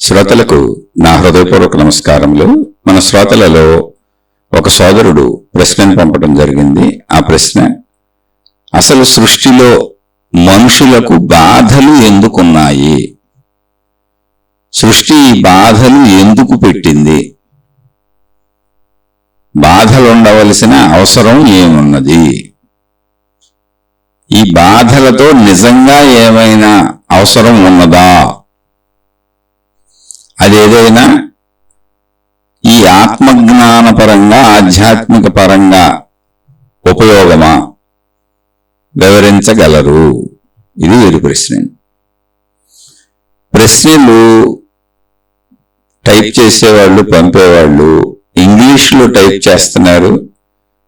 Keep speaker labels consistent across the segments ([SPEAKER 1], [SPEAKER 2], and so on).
[SPEAKER 1] శ్రోతలకు నా హృదయపూర్వక నమస్కారములు. మన శ్రోతలలో ఒక సోదరుడు ప్రశ్నను పంపడం జరిగింది. ఆ ప్రశ్న, అసలు సృష్టిలో మనుషులకు బాధలు ఎందుకున్నాయి? సృష్టి ఈ బాధలు ఎందుకు పెట్టింది? బాధలు ఉండవలసిన అవసరం ఏమున్నది? ఈ బాధలతో నిజంగా ఏమైనా అవసరం ఉన్నదా? అదేదైనా ఈ ఆత్మజ్ఞాన పరంగా ఆధ్యాత్మిక పరంగా ఉపయోగమా? వివరించగలరు? ఇది వీరి ప్రశ్న. ప్రశ్నలు టైప్ చేసేవాళ్ళు, పంపేవాళ్ళు ఇంగ్లీష్లో టైప్ చేస్తున్నారు.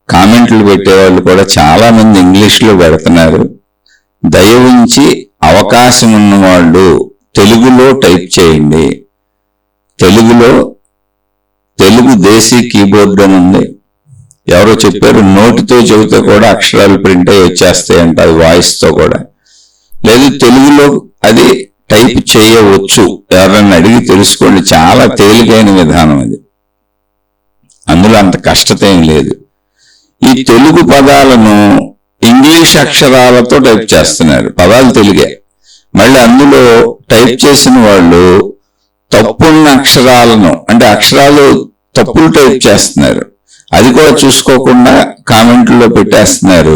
[SPEAKER 1] కామెంట్లు పెట్టేవాళ్ళు కూడా చాలా మంది ఇంగ్లీష్లో పెడుతున్నారు. దయ ఉంచి అవకాశం ఉన్నవాళ్ళు తెలుగులో టైప్ చేయండి. తెలుగు దేశీ కీబోర్డ్ అని ఉంది. ఎవరో చెప్పారు, నోటితో చెబితే కూడా అక్షరాలు ప్రింట్ అయ్యి వచ్చేస్తాయంట, అది వాయిస్తో కూడా. లేదు, తెలుగులో అది టైప్ చేయవచ్చు. ఎవరన్నా అడిగి తెలుసుకోండి. చాలా తేలికైన విధానం అది. అందులో అంత కష్టత ఏం లేదు. ఈ తెలుగు పదాలను ఇంగ్లీష్ అక్షరాలతో టైప్ చేస్తున్నారు. పదాలు తెలుగే, మళ్ళీ అందులో టైప్ చేసిన వాళ్ళు తప్పున్న అక్షరాలను, అంటే అక్షరాలు తప్పులు టైప్ చేస్తున్నారు. అది కూడా చూసుకోకుండా కామెంట్లో పెట్టేస్తున్నారు.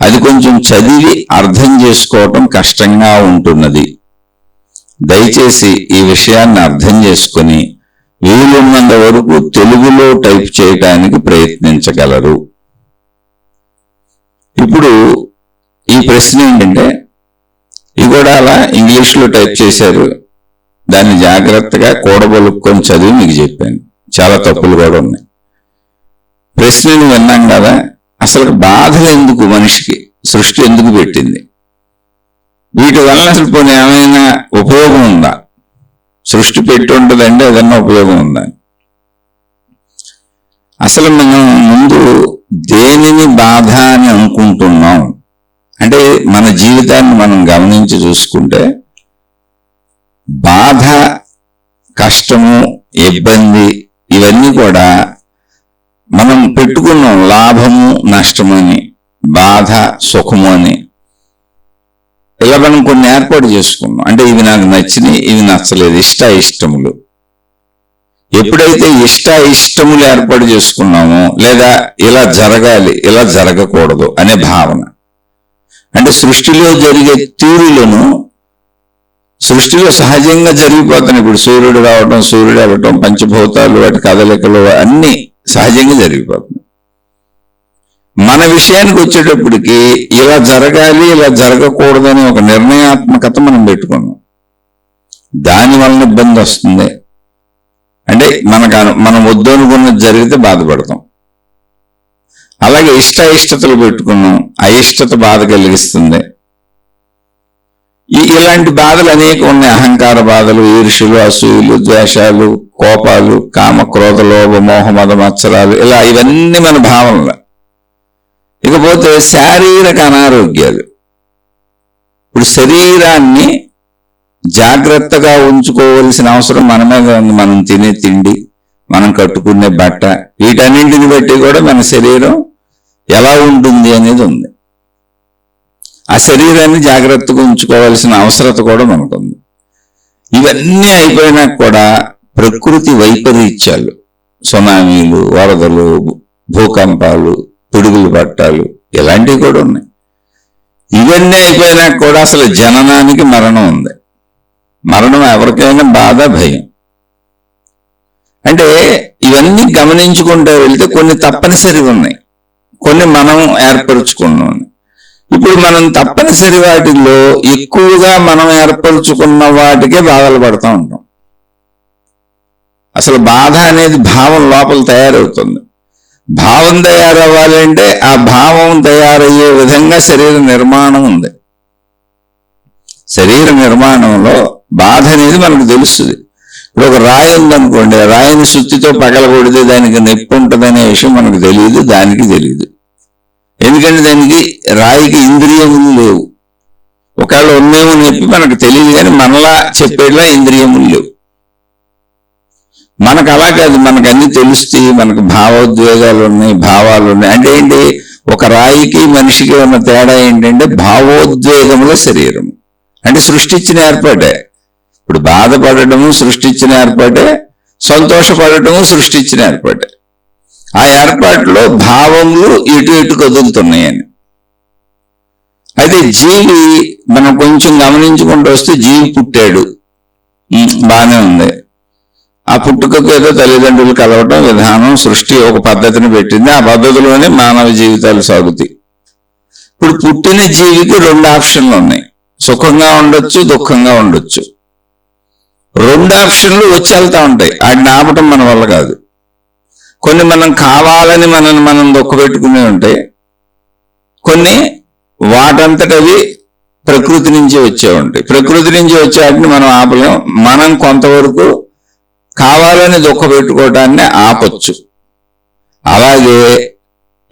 [SPEAKER 1] అది కొంచెం చదివి అర్థం చేసుకోవటం కష్టంగా ఉంటున్నది. దయచేసి ఈ విషయాన్ని అర్థం చేసుకుని వీలున్నంత వరకు తెలుగులో టైప్ చేయడానికి ప్రయత్నించగలరు. ఇప్పుడు ఈ ప్రశ్న ఏంటంటే, ఇది కూడా అలా ఇంగ్లీష్లో టైప్ చేశారు. దాన్ని జాగ్రత్తగా కూడబలుక్కొని చదివి మీకు చెప్పాను. చాలా తప్పులు కూడా ఉన్నాయి. ప్రశ్నలు విన్నాం కదా, అసలు బాధలు ఎందుకు? మనిషికి సృష్టి ఎందుకు పెట్టింది? వీటి వలన అసలు పోనీ ఏమైనా ఉపయోగం ఉందా? సృష్టి పెట్టి ఉంటుందంటే ఏదన్నా ఉపయోగం ఉందా? అసలు మనం ముందు దేనిని బాధ అని అనుకుంటున్నాం అంటే, మన జీవితాన్ని మనం గమనించి చూసుకుంటే బాధ, కష్టము, ఇబ్బంది ఇవన్నీ కూడా మనం పెట్టుకున్నాం. లాభము, నష్టము అని, బాధ, సుఖము అని, ఇలా మనం కొన్ని ఏర్పాటు చేసుకున్నాం. అంటే ఇవి నాకు నచ్చినాయి, ఇవి నచ్చలేదు, ఇష్టములు. ఎప్పుడైతే ఇష్టములు ఏర్పాటు చేసుకున్నామో, లేదా ఇలా జరగాలి, ఇలా జరగకూడదు అనే భావన, అంటే సృష్టిలో జరిగే తీరులను సృష్టిలో సహజంగా జరిగిపోతున్నాయి. ఇప్పుడు సూర్యుడు రావటం, సూర్యుడు అవ్వటం, పంచభూతాలు, వాటి కదలికలు అన్నీ సహజంగా జరిగిపోతున్నాయి. మన విషయానికి వచ్చేటప్పటికి ఇలా జరగాలి, ఇలా జరగకూడదని ఒక నిర్ణయాత్మకత మనం పెట్టుకున్నాం. దాని వలన ఇబ్బంది వస్తుంది. అంటే మనం వద్దు అనుకున్నది జరిగితే బాధపడతాం. అలాగే ఇష్టతలు పెట్టుకున్నాం, అయిష్టత బాధ కలిగిస్తుంది. ఇలాంటి బాధలు అనేక ఉన్నాయి. అహంకార బాధలు, ఈర్ష్యలు, అసూయలు, ద్వేషాలు, కోపాలు, కామ, క్రోధ, లోభ, మోహ, మద, మత్సరాలు, ఇలా ఇవన్నీ మన భావనలు. ఇకపోతే శారీరక అనారోగ్యాలు. ఇప్పుడు శరీరాన్ని జాగ్రత్తగా ఉంచుకోవలసిన అవసరం మన మీద ఉంది. మనం తినే తిండి, మనం కట్టుకునే బట్ట, వీటన్నింటిని బట్టి కూడా మన శరీరం ఎలా ఉంటుంది అనేది ఉంది. ఆ శరీరాన్ని జాగ్రత్తగా ఉంచుకోవాల్సిన అవసరత కూడా మనకుంది. ఇవన్నీ అయిపోయినా కూడా ప్రకృతి వైపరీత్యాలు, సునామీలు, వరదలు, భూకంపాలు, పిడుగులు పట్టాలు, ఇలాంటివి కూడా ఉన్నాయి. ఇవన్నీ అయిపోయినా కూడా అసలు జననానికి మరణం ఉంది. మరణం ఎవరికైనా బాధ, భయం. అంటే ఇవన్నీ గమనించుకుంటూ వెళ్తే కొన్ని తప్పనిసరిగా ఉన్నాయి, కొన్ని మనం ఏర్పరచుకున్నాం. ఇప్పుడు మనం తప్పనిసరి వాటిల్లో ఎక్కువగా మనం ఏర్పరచుకున్న వాటికే బాధలు పడుతూ ఉంటాం. అసలు బాధ అనేది భావం లోపల తయారవుతుంది. భావం తయారవ్వాలంటే ఆ భావం తయారయ్యే విధంగా శరీర నిర్మాణం ఉంది. శరీర నిర్మాణంలో బాధ అనేది మనకు తెలుస్తుంది. ఇప్పుడు ఒక రాయి ఉందనుకోండి, రాయిని సుత్తితో పగలగొడితే దానికి నొప్పి ఉంటుందనే విషయం మనకు తెలియదు, దానికి తెలియదు. ఎందుకంటే దానికి, రాయికి ఇంద్రియములు లేవు. ఒకవేళ ఉన్నేమో నొప్పి మనకు తెలియదు, కానీ మనలా చెప్పేలా ఇంద్రియములు లేవు. మనకు అలా కాదు, మనకు అన్ని తెలుస్తాయి, మనకు భావోద్వేగాలు ఉన్నాయి, భావాలు ఉన్నాయి. అంటే ఏంటి, ఒక రాయికి మనిషికి ఉన్న తేడా ఏంటంటే భావోద్వేగముల శరీరం. అంటే సృష్టించిన ఏర్పాటే. ఇప్పుడు బాధపడటము సృష్టించిన ఏర్పాటే, సంతోషపడటము సృష్టించిన ఏర్పాటే. ఆ ఏర్పాటులో భావములు ఇటు ఇటు కదులుతున్నాయని. అయితే జీవి మనం కొంచెం గమనించుకుంటూ వస్తే, జీవి పుట్టాడు, బాగానే ఉంది. ఆ పుట్టుకకు ఏదో తల్లిదండ్రులు కలవటం విధానం, సృష్టి ఒక పద్ధతిని పెట్టింది. ఆ పద్ధతిలోనే మానవ జీవితాలు సాగుతాయి. ఇప్పుడు పుట్టిన జీవికి 2 ఆప్షన్లు ఉన్నాయి. సుఖంగా ఉండొచ్చు, దుఃఖంగా ఉండొచ్చు. 2 ఆప్షన్లు వచ్చి వెళ్తా ఉంటాయి. వాటిని ఆపటం మన వల్ల కాదు. కొన్ని మనం కావాలని మనం దుఃఖపెట్టుకునే ఉంటాయి. కొన్ని వాటంతటవి ప్రకృతి నుంచి వచ్చే ఉంటాయి. ప్రకృతి నుంచి వచ్చే వాటిని మనం ఆపలేం. మనం కొంతవరకు కావాలని దుఃఖపెట్టుకోవటాన్ని ఆపొచ్చు. అలాగే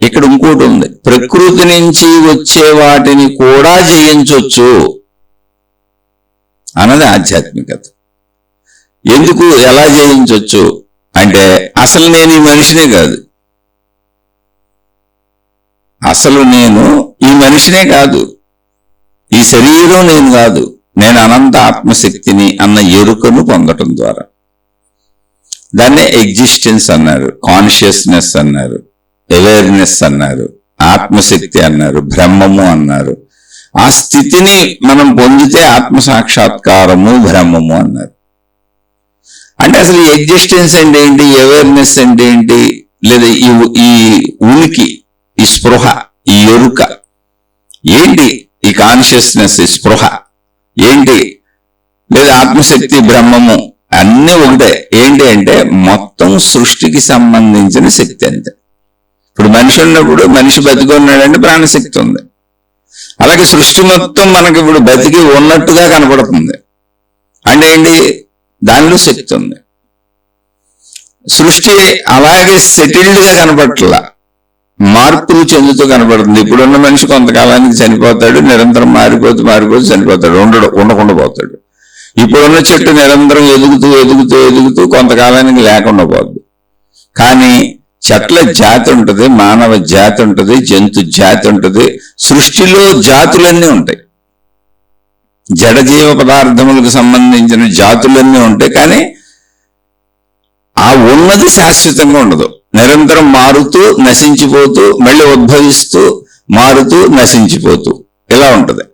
[SPEAKER 1] ఇక్కడ ఇంకోటి ఉంది, ప్రకృతి నుంచి వచ్చే వాటిని కూడా జయించవచ్చు అన్నది ఆధ్యాత్మికత. ఎందుకు, ఎలా జయించవచ్చు అంటే, అసలు నేను ఈ మనిషినే కాదు, అసలు నేను ఈ మనిషినే కాదు, ఈ శరీరం నేను కాదు, నేను అనంత ఆత్మశక్తిని అన్న ఎరుకను పొందటం ద్వారా. దాన్నే ఎగ్జిస్టెన్స్ అన్నారు, కాన్షియస్నెస్ అన్నారు, అవేర్నెస్ అన్నారు, ఆత్మశక్తి అన్నారు, బ్రహ్మము అన్నారు. ఆ స్థితిని మనం పొందితే ఆత్మసాక్షాత్కారము బ్రహ్మము అన్నారు. అంటే అసలు ఈ ఎగ్జిస్టెన్స్ అంటే ఏంటి, అవేర్నెస్ అంటే ఏంటి, లేదా ఈ ఉనికి, ఈ స్పృహ, ఈ ఎరుక ఏంటి, ఈ కాన్షియస్నెస్, ఈ స్పృహ ఏంటి, లేదా ఆత్మశక్తి, బ్రహ్మము అన్నీ ఒకటే. ఏంటి అంటే మొత్తం సృష్టికి సంబంధించిన శక్తి అంతే. ఇప్పుడు మనిషి ఉన్నప్పుడు, మనిషి బతికి ఉన్నాడంటే ప్రాణశక్తి ఉంది. అలాగే సృష్టి మొత్తం మనకి ఇప్పుడు బతికి ఉన్నట్టుగా కనపడుతుంది. అంటే ఏంటి, దానిలో శక్తి ఉంది. సృష్టి అలాగే సెటిల్డ్గా కనపట్లా, మార్పులు చెందుతూ కనపడుతుంది. ఇప్పుడున్న మనిషి కొంతకాలానికి చనిపోతాడు, నిరంతరం మారిపోతూ చనిపోతాడు, ఉండకుండా పోతాడు. ఇప్పుడున్న చెట్టు నిరంతరం ఎదుగుతూ కొంతకాలానికి లేకుండా పోద్ది. కానీ చెట్ల జాతి ఉంటుంది, మానవ జాతి ఉంటుంది, జంతు జాతి ఉంటుంది. సృష్టిలో జాతులన్నీ ఉంటాయి, జడజీవ పదార్థములకు సంబంధించిన జాతులన్నీ ఉంటాయి. కానీ ఆ ఉన్నది శాశ్వతంగా ఉండదు, నిరంతరం మారుతూ నశించిపోతూ మళ్ళీ ఉద్భవిస్తూ మారుతూ నశించిపోతూ ఇలా ఉంటుంది.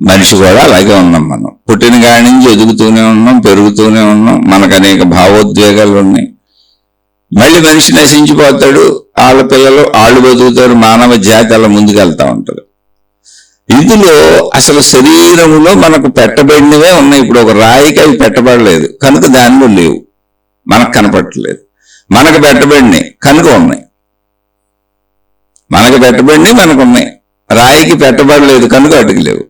[SPEAKER 1] మనిషి కూడా అలాగే ఉన్నాం. మనం పుట్టిన కాడి నుంచి ఎదుగుతూనే ఉన్నాం, పెరుగుతూనే ఉన్నాం. మనకు అనేక భావోద్వేగాలు ఉన్నాయి. మళ్ళీ మనిషి నశించిపోతాడు, వాళ్ళ పిల్లలు వాళ్ళు బతుకుతారు, మానవ జాతి అలా ముందుకెళ్తా ఉంటుంది. ఇందులో అసలు శరీరంలో మనకు పెట్టబడినవే ఉన్నాయి. ఇప్పుడు ఒక రాయికి అవి పెట్టబడలేదు కనుక దానిలో లేవు, మనకు కనపడలేదు. మనకు పెట్టబడినాయి కనుక ఉన్నాయి, మనకు పెట్టబడినవి మనకున్నాయి. రాయికి పెట్టబడలేదు కనుక అటుకు లేవు.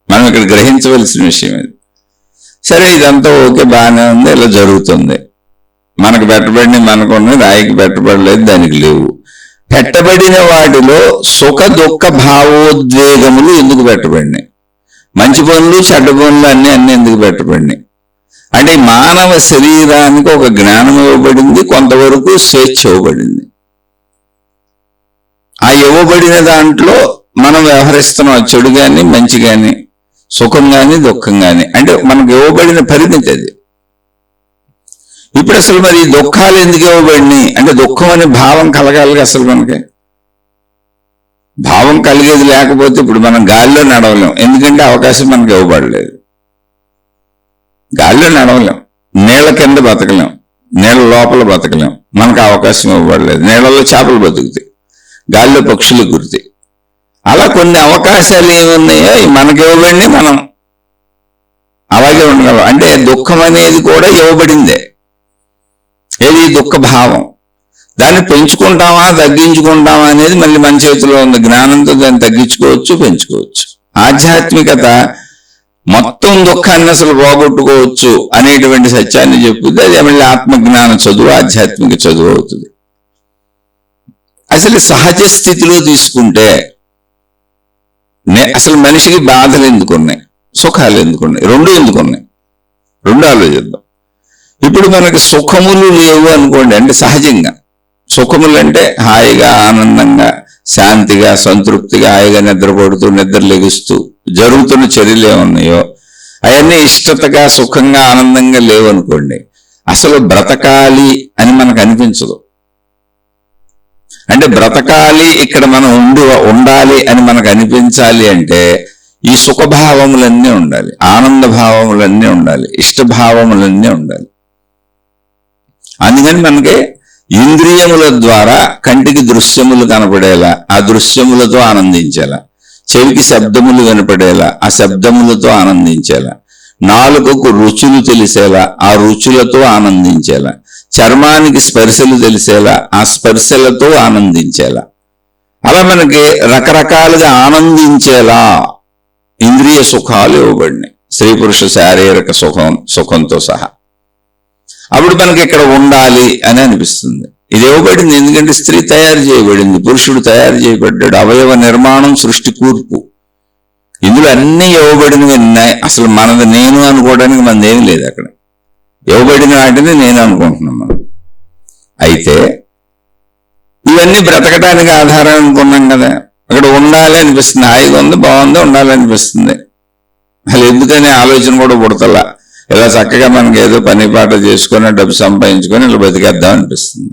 [SPEAKER 1] మనం ఇక్కడ గ్రహించవలసిన విషయం ఇది. సరే, ఇదంతా ఓకే, బాగానే ఉంది, ఇలా జరుగుతుంది. మనకు పెట్టబడినవి మనకున్నాయి, రాయికి పెట్టబడలేదు, దానికి లేవు. పెట్టబడిన వాటిలో సుఖ దుఃఖ భావోద్వేగములు ఎందుకు పెట్టబడినాయి, మంచి పనులు చెడ్డ పనులు అన్నీ ఎందుకు పెట్టబడినాయి అంటే, మానవ శరీరానికి ఒక జ్ఞానం ఇవ్వబడింది, కొంతవరకు స్వేచ్ఛ ఇవ్వబడింది. ఆ ఇవ్వబడిన దాంట్లో మనం వ్యవహరిస్తున్నాం, చెడు కానీ మంచి కానీ, సుఖం కానీ దుఃఖం కానీ. అంటే మనకు ఇవ్వబడిన పరిమితి అది. ఇప్పుడు అసలు మరి దుఃఖాలు ఎందుకు ఇవ్వబడినాయి అంటే, దుఃఖం అనే భావం కలగాలి. అసలు మనకి భావం కలిగేది లేకపోతే ఇప్పుడు మనం గాలిలో నడవలేం, ఎందుకంటే అవకాశం మనకు ఇవ్వబడలేదు. గాలిలో నడవలేం, నీళ్ళ కింద బతకలేం, నీళ్ళ లోపల బతకలేం, మనకు అవకాశం ఇవ్వబడలేదు. నీళ్ళలో చేపలు బతుకుతాయి, గాలిలో పక్షులు గుర్తాయి. అలా కొన్ని అవకాశాలు ఏమున్నాయో మనకి ఇవ్వబడినాయి, మనం అలాగే ఉండగలం. అంటే దుఃఖం అనేది కూడా ఇవ్వబడిందే. ఏది దుఃఖ భావం, దాన్ని పెంచుకుంటామా తగ్గించుకుంటామా అనేది మళ్ళీ మన చేతిలో ఉంది. జ్ఞానంతో దాన్ని తగ్గించుకోవచ్చు, పెంచుకోవచ్చు. ఆధ్యాత్మికత మొత్తం దుఃఖాన్ని అసలు పోగొట్టుకోవచ్చు అనేటువంటి సత్యాన్ని చెప్పుద్ది. అది మళ్ళీ ఆత్మజ్ఞాన చదువు, ఆధ్యాత్మిక చదువు అవుతుంది. అసలు సహజ స్థితిలో తీసుకుంటే అసలు మనిషికి బాధలు ఎందుకున్నాయి, సుఖాలు ఎందుకున్నాయి, రెండు ఎందుకున్నాయి, రెండు ఆలోచిద్దాం. ఇప్పుడు మనకి సుఖములు లేవు అనుకోండి, అంటే సహజంగా సుఖములు అంటే హాయిగా ఆనందంగా శాంతిగా సంతృప్తిగా హాయిగా నిద్రపడుతూ నిద్ర లెగుస్తూ జరుగుతున్న చర్యలు ఏమున్నాయో అవన్నీ ఇష్టతగా సుఖంగా ఆనందంగా లేవు అనుకోండి, అసలు బ్రతకాలి అని మనకు అనిపించదు. అంటే బ్రతకాలి ఇక్కడ మనం ఉండాలి అని మనకు అనిపించాలి అంటే ఈ సుఖభావములన్నీ ఉండాలి, ఆనంద భావములన్నీ ఉండాలి, ఇష్టభావములన్నీ ఉండాలి. అందుకని మనకి ఇంద్రియముల ద్వారా కంటికి దృశ్యములు కనపడేలా ఆ దృశ్యములతో ఆనందించేలా, చెవికి శబ్దములు వినపడేలా ఆ శబ్దములతో ఆనందించేలా, నాలుకకు రుచులు తెలిసేలా ఆ రుచులతో ఆనందించేలా, చర్మానికి స్పర్శలు తెలిసేలా ఆ స్పర్శలతో ఆనందించేలా, అలా మనకి రకరకాలుగా ఆనందించేలా ఇంద్రియ సుఖాలు ఇవ్వబడినాయి, స్త్రీ పురుష శారీరక సుఖంతో సహా. అప్పుడు మనకి ఇక్కడ ఉండాలి అని అనిపిస్తుంది. ఇది ఇవ్వబడింది ఎందుకంటే స్త్రీ తయారు చేయబడింది, పురుషుడు తయారు చేయబడ్డాడు, అవయవ నిర్మాణం సృష్టి కూర్పు, ఇందులో అన్నీ ఇవ్వబడినవి ఉన్నాయి. అసలు మనది నేను అనుకోవడానికి మనది ఏమి లేదు, అక్కడ ఇవ్వబడిన వాటిని నేను అనుకుంటున్నాం మనం. అయితే ఇవన్నీ బ్రతకటానికి ఆధారం అనుకున్నాం కదా, అక్కడ ఉండాలి అనిపిస్తుంది, హాయిగా ఉంది బాగుంది ఉండాలనిపిస్తుంది. అసలు ఎందుకనే ఆలోచన కూడా పుడతలా, ఇలా చక్కగా మనకి ఏదో పని పాట చేసుకొని డబ్బు సంపాదించుకొని ఇలా బతికేద్దాం అనిపిస్తుంది.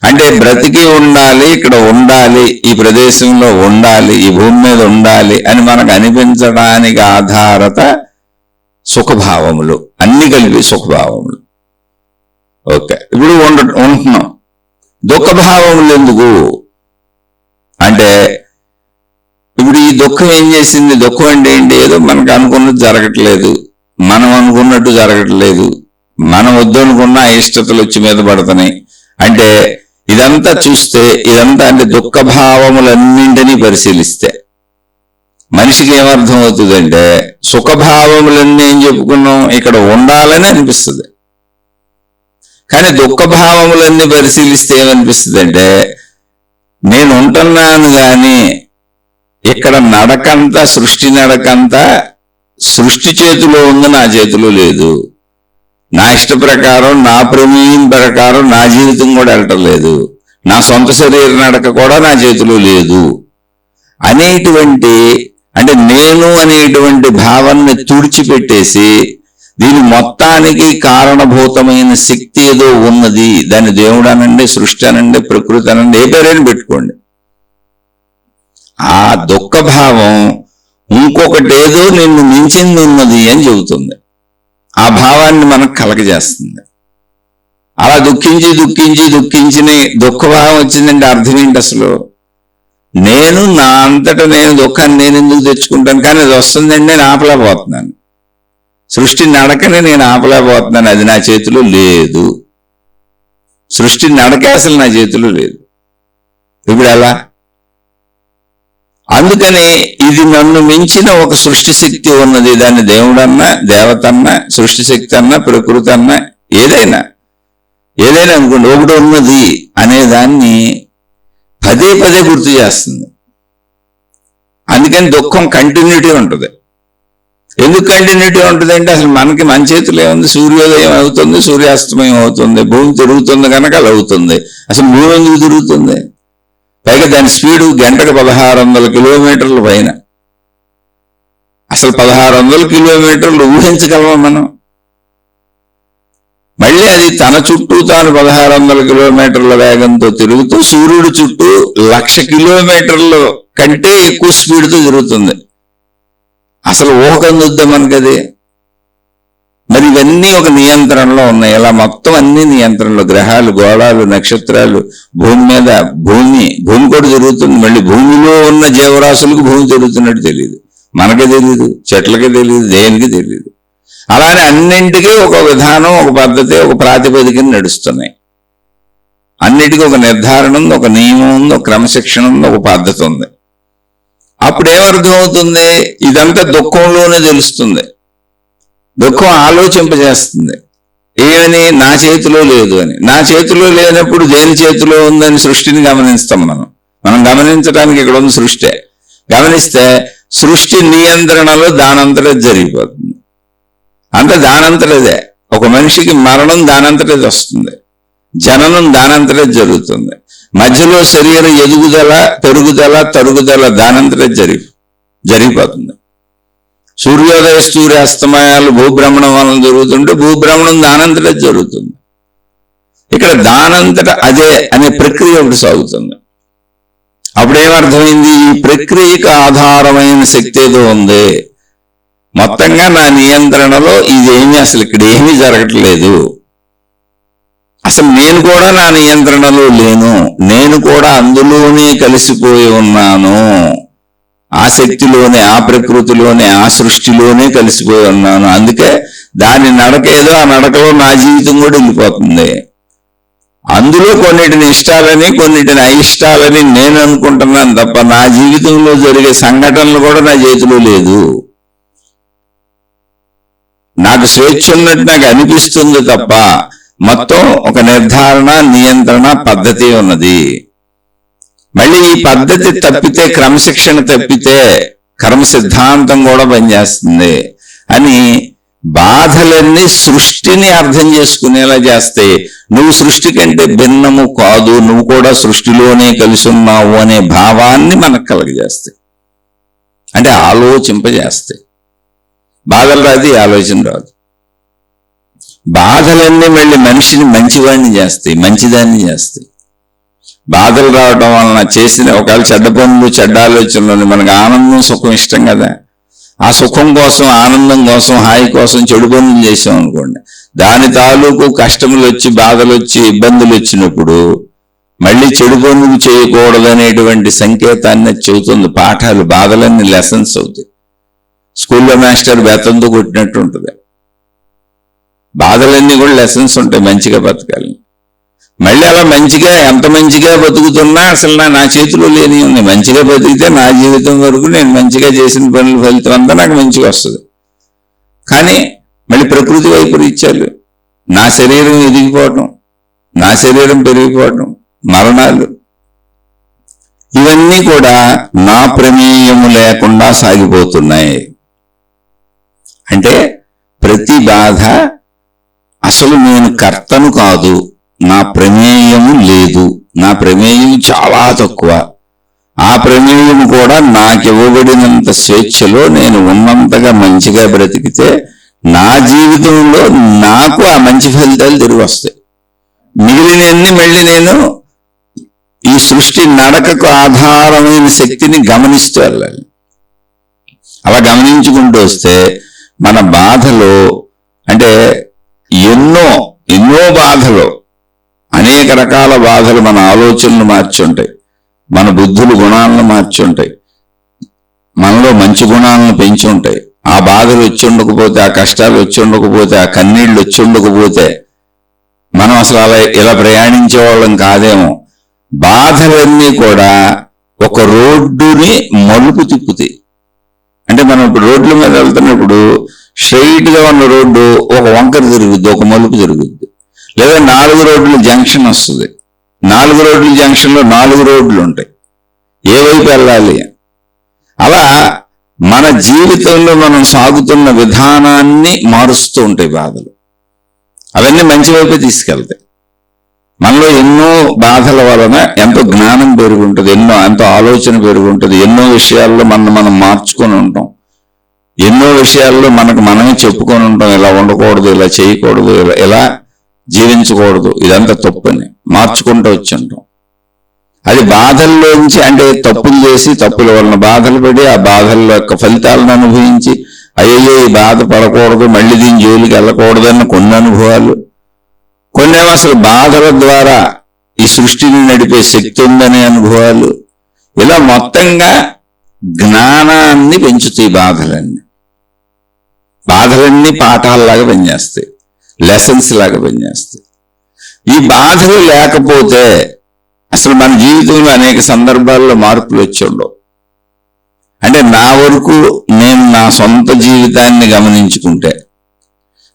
[SPEAKER 1] అంటే బ్రతికి ఉండాలి, ఇక్కడ ఉండాలి, ఈ ప్రదేశంలో ఉండాలి, ఈ భూమి మీద ఉండాలి అని మనకు అనిపించడానికి ఆధారత సుఖభావములు, అన్ని కలిపి సుఖభావములు. ఓకే, ఇప్పుడు ఉంటున్నాం. దుఃఖభావములు ఎందుకు అంటే ఇప్పుడు ఈ దుఃఖం ఏం చేసింది? దుఃఖం అంటే ఏంటి? ఏదో మనకు అనుకున్నది జరగట్లేదు, మనం అనుకున్నట్టు జరగట్లేదు, మనం వద్దనుకున్న ఇష్టతలు వచ్చి మీద పడుతున్నాయి. అంటే ఇదంతా చూస్తే ఇదంతా అంటే దుఃఖభావములన్నింటినీ పరిశీలిస్తే మనిషికి ఏమర్థం అవుతుందంటే సుఖభావములన్నీ ఏం చెప్పుకున్నాం, ఇక్కడ ఉండాలని అనిపిస్తుంది. కానీ దుఃఖభావములన్నీ పరిశీలిస్తే ఏమనిపిస్తుంది అంటే నేను ఉంటున్నాను కానీ ఇక్కడ నడకంతా సృష్టి నడకంతా సృష్టి చేతిలో ఉంది, నా చేతిలో లేదు. నా ఇష్ట ప్రకారం నా ప్రమేయం ప్రకారం నా జీవితం కూడా వెళ్ళటం లేదు, నా సొంత శరీర నడక కూడా నా చేతిలో లేదు అనేటువంటి అంటే నేను అనేటువంటి భావాన్ని తుడిచిపెట్టేసి దీని మొత్తానికి కారణభూతమైన శక్తి ఏదో ఉన్నది, దాన్ని దేవుడు అనండి, సృష్టి అనండి, ప్రకృతి అనండి, ఏ పేరైనా పెట్టుకోండి. ఆ దుఃఖభావం ఇంకొకటి ఏదో నిన్ను మించింది ఉన్నది అని చెబుతుంది, ఆ భావాన్ని మనకు కలగజేస్తుంది. అలా దుఃఖించి దుఃఖించి దుఃఖించి దుఃఖభావం వచ్చిందంటే అర్థం ఏంటి? అసలు నేను నా అంతటా నేను దుఃఖాన్ని నేను ఎందుకు తెచ్చుకుంటాను, కానీ అది వస్తుందండి నేను ఆపలేకపోతున్నాను, సృష్టి నడకని నేను ఆపలేకపోతున్నాను, అది నా చేతిలో లేదు, సృష్టి నడక అసలు నా చేతిలో లేదు. ఇప్పుడు ఎలా? అందుకని ఇది నన్ను మించిన ఒక సృష్టి శక్తి ఉన్నది, దాన్ని దేవుడన్నా దేవతన్నా సృష్టి శక్తి అన్నా ప్రకృతి అన్నా ఏదైనా అనుకోండి, ఒకటి ఉన్నది అనేదాన్ని పదే పదే గుర్తు చేస్తుంది. అందుకని దుఃఖం కంటిన్యూటీ ఉంటుంది. ఎందుకు కంటిన్యూటీ ఉంటుంది అంటే అసలు మనకి మన చేతిలో ఏముంది, సూర్యోదయం అవుతుంది, సూర్యాస్తమయం అవుతుంది, భూమి తిరుగుతుంది కనుక అలా అవుతుంది. అసలు భూమి ఎందుకు తిరుగుతుంది? పైగా దాని స్పీడు గంటకు 1600 కిలోమీటర్ల పైన. అసలు 1600 కిలోమీటర్లు ఊహించగలమా మనం? మళ్ళీ అది తన చుట్టూ తాను 1600 కిలోమీటర్ల వేగంతో తిరుగుతూ సూర్యుడి చుట్టూ 1,00,000 కిలోమీటర్ల కంటే ఎక్కువ స్పీడ్తో తిరుగుతుంది. అసలు ఊహకందుద్దా మనకది? మరి ఇవన్నీ ఒక నియంత్రణలో ఉన్నాయి. ఇలా మొత్తం అన్ని నియంత్రణలో, గ్రహాలు, గోళాలు, నక్షత్రాలు, భూమి మీద భూమి కూడా తిరుగుతుంది. మళ్ళీ భూమిలో ఉన్న జీవరాశులకు భూమి తిరుగుతున్నట్టు తెలియదు, మనకే తెలియదు, చెట్లకే తెలియదు, దేనికి తెలియదు. అలానే అన్నింటికీ ఒక విధానం, ఒక పద్ధతి, ఒక ప్రాతిపదికన నడుస్తున్నాయి. అన్నిటికీ ఒక నిర్ధారణ ఉంది, ఒక నియమం ఉంది, ఒక క్రమశిక్షణ ఉంది, ఒక పద్ధతి ఉంది. అప్పుడు ఏమర్థం అవుతుంది? ఇదంతా దుఃఖంలోనే తెలుస్తుంది. దుఃఖం ఆలోచింపజేస్తుంది ఏమని? నా చేతిలో లేదు అని. నా చేతిలో లేనప్పుడు దేని చేతిలో ఉందని సృష్టిని గమనిస్తాం మనం గమనించడానికి ఇక్కడ ఉంది సృష్టి. గమనిస్తే సృష్టి నియంత్రణలో దానంతటా జరిగిపోతుంది. అంటే దానంతటదే ఒక మనిషికి మరణం దానంతటే వస్తుంది, జననం దానంతటే జరుగుతుంది. మధ్యలో శరీర ఎదుగుదల, పెరుగుదల, తరుగుదల దానంతటే జరిగిపోతుంది. సూర్యోదయ సూర్యాస్తమయాలు భూభ్రమణం వలన జరుగుతుంటే భూభ్రమణం దానంతటే జరుగుతుంది. ఇక్కడ దానంతట అదే అనే ప్రక్రియ ఒకటి సాగుతుంది. అప్పుడేమర్థమైంది? ఈ ప్రక్రియకు ఆధారమైన శక్తి ఏదో ఉంది, మొత్తంగా నా నియంత్రణలో ఇదేమీ, అసలు ఇక్కడ ఏమీ జరగట్లేదు, అసలు నేను కూడా నా నియంత్రణలో లేను, నేను కూడా అందులోనే కలిసిపోయి ఉన్నాను, ఆ శక్తిలోనే, ఆ ప్రకృతిలోనే, ఆ సృష్టిలోనే కలిసిపోయి ఉన్నాను. అందుకే దాని నడక ఏదో, ఆ నడకలో నా జీవితం కూడా వెళ్ళిపోతుంది. అందులో కొన్నిటిని ఇష్టాలని, కొన్నిటిని అయిష్టాలని నేను అనుకుంటున్నాను తప్ప నా జీవితంలో జరిగే సంఘటనలు కూడా నా చేతిలో లేదు. నాకు స్వేచ్ఛ ఉన్నట్టు నాకు అనిపిస్తుంది తప్ప మొత్తం ఒక నిర్ధారణ, నియంత్రణ పద్ధతి ఉన్నది. మళ్ళీ ఈ పద్ధతి తప్పితే, క్రమశిక్షణ తప్పితే కర్మ సిద్ధాంతం కూడా పనిచేస్తుంది అని బాధలన్నీ సృష్టిని అర్థం చేసుకునేలా చేస్తే, నువ్వు సృష్టి కంటే భిన్నము కాదు, నువ్వు కూడా సృష్టిలోనే కలిసి ఉన్నావు అనే భావాన్ని మనకు కలగజేస్తాయి. అంటే ఆలోచింపజేస్తాయి. బాధలు రాదు, ఆలోచన రాదు. బాధలన్నీ మళ్ళీ మనిషిని మంచివాడిని చేస్తాయి, మంచిదాన్ని చేస్తాయి. బాధలు రావడం వలన చేసిన ఒకవేళ చెడ్డ పనులు, చెడ్డ ఆలోచనలు, మనకు ఆనందం, సుఖం ఇష్టం కదా, ఆ సుఖం కోసం, ఆనందం కోసం, హాయి కోసం చెడు పనులు చేసాం అనుకోండి, దాని తాలూకు కష్టములు వచ్చి, బాధలు వచ్చి, ఇబ్బందులు వచ్చినప్పుడు మళ్ళీ చెడు పనులు చేయకూడదనేటువంటి సంకేతాన్ని చెబుతుంది పాఠాలు. బాధలన్నీ లెసన్స్ అవుతాయి. స్కూల్లో మాస్టర్ బెత్తంతో కొట్టినట్టు ఉంటుంది. బాధలన్నీ కూడా లెసన్స్ ఉంటాయి మంచిగా బతకాలి. మళ్ళీ అలా మంచిగా, ఎంత మంచిగా బతుకుతున్నా అసలు నా చేతిలో లేని ఉంది. మంచిగా బతికితే నా జీవితం వరకు నేను మంచిగా చేసిన పనుల ఫలితం అంతా నాకు మంచిగా వస్తుంది. కానీ మళ్ళీ ప్రకృతి వైపరీత్యాలు, నా శరీరం ఎదిగిపోవటం, నా శరీరం పెరిగిపోవటం, మరణాలు, ఇవన్నీ కూడా నా ప్రమేయము లేకుండా సాగిపోతున్నాయి. అంటే ప్రతి బాధ అసలు నేను కర్తను కాదు, నా ప్రమేయము లేదు, నా ప్రమేయం చాలా తక్కువ, ఆ ప్రమేయం కూడా నాకివ్వబడినంత స్వేచ్ఛలో నేను ఉన్నంతగా మంచిగా బ్రతికితే నా జీవితంలో నాకు ఆ మంచి ఫలితాలు తిరిగి వస్తాయి. మిగిలినన్ని మళ్ళీ నేను ఈ సృష్టి నడకకు ఆధారమైన శక్తిని గమనిస్తూ వెళ్ళాలి. అలా గమనించుకుంటూ వస్తే మన బాధలో, అంటే ఎన్నో బాధలు, అనేక రకాల బాధలు మన ఆలోచనలు మార్చుంటాయి, మన బుద్ధులు గుణాలను మార్చుంటాయి, మనలో మంచి గుణాలను పెంచి ఉంటాయి. ఆ బాధలు వచ్చి ఉండకపోతే, ఆ కష్టాలు వచ్చి ఉండకపోతే, ఆ కన్నీళ్లు వచ్చి ఉండకపోతే మనం అసలు అలా ఇలా ప్రయాణించే వాళ్ళం కాదేమో. బాధలన్నీ కూడా ఒక రోడ్డుని మలుపు తిప్పుతాయి. అంటే మనం ఇప్పుడు రోడ్ల మీద వెళ్తున్నప్పుడు స్ట్రైట్ గా ఉన్న రోడ్డు ఒక వంకర తిరుగుద్ది, ఒక మలుపు తిరుగుద్ది. లేదా 4 రోడ్ల జంక్షన్ వస్తుంది, 4 రోడ్ల జంక్షన్ లో 4 రోడ్లు ఉంటాయి, ఏ వైపు వెళ్ళాలి. అలా మన జీవితంలో మనం సాగుతున్న విధానాన్ని మారుస్తూ ఉంటాయి బాధలు. అవన్నీ మంచి వైపే తీసుకెళ్తాయి. మనలో ఎన్నో బాధల వలన ఎంతో జ్ఞానం పెరుగుంటుంది, ఎంతో ఆలోచన పెరుగుంటుంది, ఎన్నో విషయాల్లో మనం మార్చుకొని ఉంటాం, ఎన్నో విషయాల్లో మనమే చెప్పుకొని ఉంటాం, ఇలా ఉండకూడదు, ఇలా చేయకూడదు, ఇలా జీవించకూడదు, ఇదంతా తప్పని మార్చుకుంటూ వచ్చి ఉంటాం. అది బాధల్లోంచి, అంటే తప్పులు చేసి, తప్పుల వలన బాధలు పడి, ఆ బాధల యొక్క ఫలితాలను అనుభవించి, అయ్యో ఈ బాధ పడకూడదు, మళ్ళీ దీని జోలికి వెళ్ళకూడదన్న కొన్ని అనుభవాలు, కొన్నేమో అసలు బాధల ద్వారా ఈ సృష్టిని నడిపే శక్తి ఉందనే అనుభవాలు, ఇలా మొత్తంగా జ్ఞానాన్ని పెంచుతాయి బాధలన్నీ పాఠాలలాగా పనిచేస్తాయి, లెసన్స్ లాగా పనిచేస్తాయి. ఈ బాధలు లేకపోతే అసలు మన జీవితంలో అనేక సందర్భాల్లో మార్పులు వచ్చి ఉండవు. అంటే నా వరకు నేను నా సొంత జీవితాన్ని గమనించుకుంటే,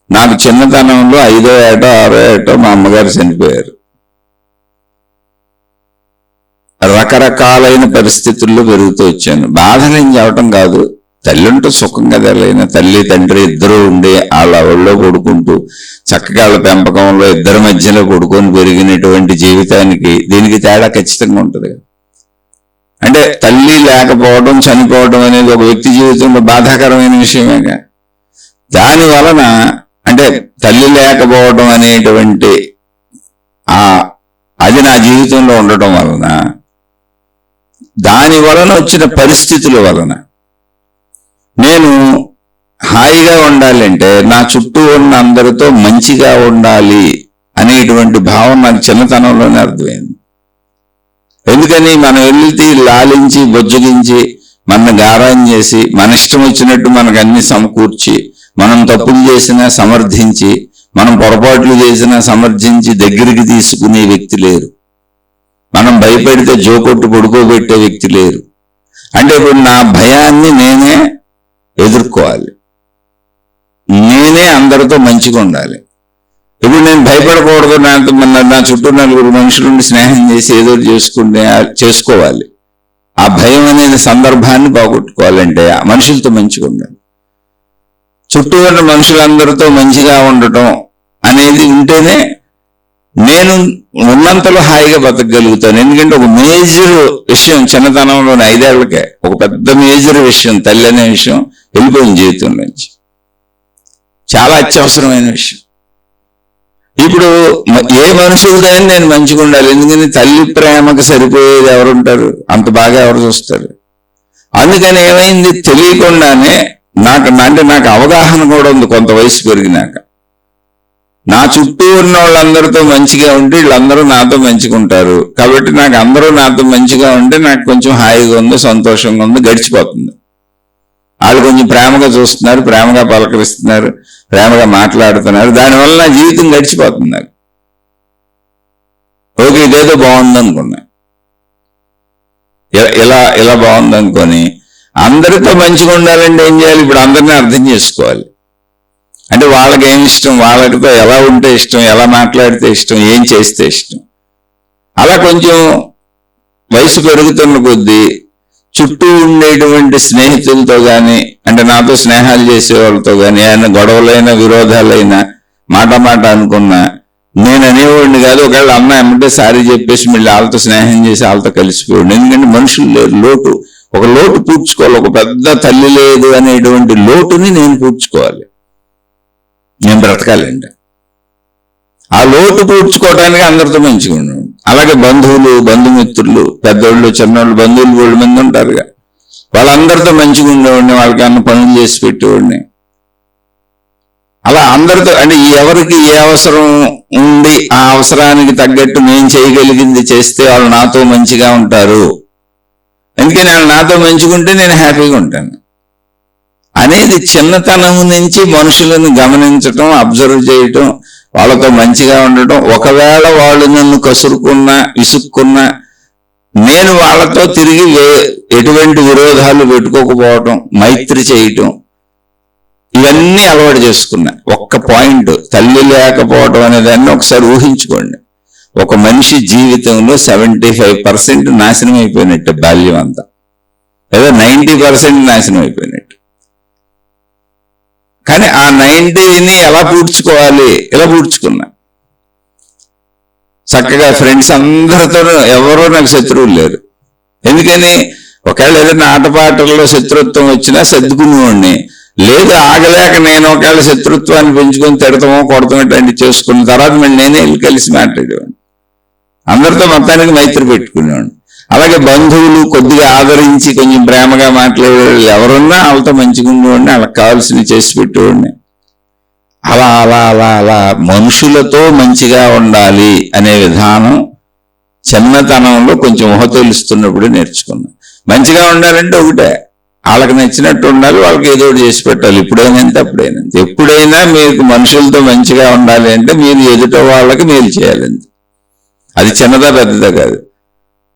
[SPEAKER 1] నాకు చిన్నతనంలో 5వ ఏటో 6వ ఏటో మా అమ్మగారు చనిపోయారు. రకరకాలైన పరిస్థితుల్లో పెరుగుతూ వచ్చాను. బాధలేం చెప్పటం కాదు, తల్లి ఉంటే సుఖం కదా, లేనా తల్లి తండ్రి ఇద్దరు ఉండి వాళ్ళ ఒళ్ళో కొడుకుంటూ చక్కగా వాళ్ళ పెంపకంలో ఇద్దరి మధ్యలో కొడుకొని పెరిగినటువంటి జీవితానికి దీనికి తేడా ఖచ్చితంగా ఉంటుంది. అంటే తల్లి లేకపోవడం, చనిపోవడం అనేది ఒక వ్యక్తి జీవితంలో బాధాకరమైన విషయమేగా. దాని వలన అంటే తల్లి లేకపోవడం అనేటువంటి అది నా జీవితంలో ఉండటం వలన, దాని వలన వచ్చిన పరిస్థితుల వలన నేను హాయిగా ఉండాలంటే నా చుట్టూ ఉన్న అందరితో మంచిగా ఉండాలి అనేటువంటి భావం నాకు చిన్నతనంలోనే అర్థమైంది. ఎందుకని మనం వెళ్ళి లాలించి బొజ్జగించి మన గారం చేసి మన ఇష్టం వచ్చినట్టు మనకు అన్ని సమకూర్చి, మనం తప్పులు చేసినా సమర్థించి, మనం పొరపాట్లు చేసినా సమర్థించి దగ్గరికి తీసుకునే వ్యక్తి లేరు. మనం భయపెడితే జోకొట్టు పడుకోబెట్టే వ్యక్తి లేరు. అంటే ఇప్పుడు నా భయాన్ని నేనే ఎదుర్కోవాలి, నేనే అందరితో మంచిగా ఉండాలి. ఇప్పుడు నేను భయపడకూడదు, నా చుట్టూ నలుగురు మనుషులుండి స్నేహం చేసి ఏదో చేసుకోవాలి. ఆ భయం అనేది సందర్భాన్ని పోగొట్టుకోవాలంటే ఆ మనుషులతో మంచిగా ఉండాలి. చుట్టూ ఉన్న మనుషులందరితో మంచిగా ఉండటం అనేది ఉంటేనే నేను ఉన్నంతలో హాయిగా బతకగలుగుతాను. ఎందుకంటే ఒక మేజర్ విషయం చిన్నతనంలోని 5 ఏళ్లకే ఒక పెద్ద మేజర్ విషయం తల్లి అనే విషయం వెళ్ళిపోయింది జీవితం నుంచి. చాలా అత్యవసరమైన విషయం. ఇప్పుడు ఏ మనుషులతో నేను మంచిగా ఉండాలి. ఎందుకని తల్లి ప్రేమకు సరిపోయేది ఎవరుంటారు, అంత బాగా ఎవరు చూస్తారు. అందుకని ఏమైంది, తెలియకుండానే నాకు అవగాహన కూడా ఉంది. కొంత వయసు పెరిగినాక నా చుట్టూ ఉన్న వాళ్ళందరితో మంచిగా ఉంటే వీళ్ళందరూ నాతో మంచిగా ఉంటారు. కాబట్టి నాకు అందరూ నాతో మంచిగా ఉంటే నాకు కొంచెం హాయిగా ఉంది, సంతోషంగా ఉంది, గడిచిపోతుంది. వాళ్ళు కొంచెం ప్రేమగా చూస్తున్నారు, ప్రేమగా పలకరిస్తున్నారు, ప్రేమగా మాట్లాడుతున్నారు. దానివల్ల నా జీవితం గడిచిపోతున్నారు. ఓకే, ఇదేదో బాగుందనుకున్నా, ఇలా బాగుందనుకొని అందరితో మంచిగా ఉండాలంటే ఏం చేయాలి? ఇప్పుడు అందరినీ అర్థం చేసుకోవాలి. అంటే వాళ్ళకి ఏమి ఇష్టం, వాళ్ళతో ఎలా ఉంటే ఇష్టం, ఎలా మాట్లాడితే ఇష్టం, ఏం చేస్తే ఇష్టం. అలా కొంచెం వయసు పెరుగుతున్న కొద్దీ చుట్టూ ఉండేటువంటి స్నేహితులతో కానీ, అంటే నాతో స్నేహాలు చేసే వాళ్ళతో కానీ, ఆయన గొడవలైనా విరోధాలైనా మాట అనుకున్నా నేను అనేవాడిని కాదు. ఒకవేళ అన్న ఏమంటే సారీ చెప్పేసి మళ్ళీ వాళ్ళతో స్నేహం చేసి వాళ్ళతో కలిసిపోయాడు. ఎందుకంటే మనుషులు లేరు, ఒక లోటు పూడ్చుకోవాలి. ఒక పెద్ద తల్లి లేదు అనేటువంటి లోటుని నేను పూడ్చుకోవాలి, నేను బ్రతకాలండి. ఆ లోటు పూడ్చుకోవడానికి అందరితో మంచిగా ఉన్నాడు. అలాగే బంధువులు, బంధుమిత్రులు, పెద్దోళ్ళు, చిన్నోళ్ళు, బంధువులు 7 మంది ఉంటారుగా, వాళ్ళందరితో మంచిగా ఉండేవాడిని, వాళ్ళకి అన్న పనులు చేసి పెట్టేవాడిని. అలా అందరితో, అంటే ఎవరికి ఏ అవసరం ఉండి ఆ అవసరానికి తగ్గట్టు నేను చేయగలిగింది చేస్తే వాళ్ళు నాతో మంచిగా ఉంటారు. ఎందుకని వాళ్ళు నాతో మంచిగా ఉంటే నేను హ్యాపీగా ఉంటాను అనేది చిన్నతనం నుంచి మనుషులను గమనించటం, అబ్జర్వ్ చేయటం, వాళ్ళతో మంచిగా ఉండటం. ఒకవేళ వాళ్ళు నన్ను కసురుకున్నా, విసుక్కున్నా నేను వాళ్ళతో తిరిగి ఎటువంటి విరోధాలు పెట్టుకోకపోవటం, మైత్రి చేయటం, ఇవన్నీ అలవాటు చేసుకున్నా. ఒక్క పాయింట్, తల్లి లేకపోవడం అనేదాన్ని ఒకసారి ఊహించుకోండి. ఒక మనిషి జీవితంలో 75% నాశనం అయిపోయినట్టు బాల్యం అంతా, లేదా 90% నాశనం అయిపోయినట్టు. కానీ ఆ 90ని ఎలా పూడ్చుకోవాలి, ఇలా పూడ్చుకున్నా. చక్కగా ఫ్రెండ్స్ అందరితోనూ ఎవరో నాకు శత్రువులు లేరు. ఎందుకని, ఒకవేళ ఏదైనా ఆటపాటల్లో శత్రుత్వం వచ్చినా సర్దుకునేవాడిని. లేదు ఆగలేక నేను ఒకవేళ శత్రుత్వాన్ని పెంచుకొని తిడతామో కొడతామో ఇట్లాంటి చేసుకున్న తర్వాత మళ్ళీ నేనే వెళ్ళి కలిసి మాట్లాడేవాడిని. అందరితో మొత్తానికి మైత్రి పెట్టుకునేవాడిని. అలాగే బంధువులు కొద్దిగా ఆదరించి కొంచెం ప్రేమగా మాట్లాడేవాళ్ళు ఎవరున్నా వాళ్ళతో మంచిగా ఉండేవాడిని, వాళ్ళకి కావాల్సినవి చేసి పెట్టేవాడిని. అలా అలా అలా అలా మనుషులతో మంచిగా ఉండాలి అనే విధానం చిన్నతనంలో కొంచెం ఊహ తెలుస్తున్నప్పుడు నేర్చుకున్నాను. మంచిగా ఉండాలంటే ఒకటే, వాళ్ళకి నచ్చినట్టు ఉండాలి, వాళ్ళకి ఏదో ఒకటి చేసి పెట్టాలి. ఇప్పుడైనంత అప్పుడైనంత. ఎప్పుడైనా మీకు మనుషులతో మంచిగా ఉండాలి అంటే మీరు ఎదుట వాళ్ళకి మేలు చేయాలంతే. అది చిన్నదా పెద్దదా కాదు,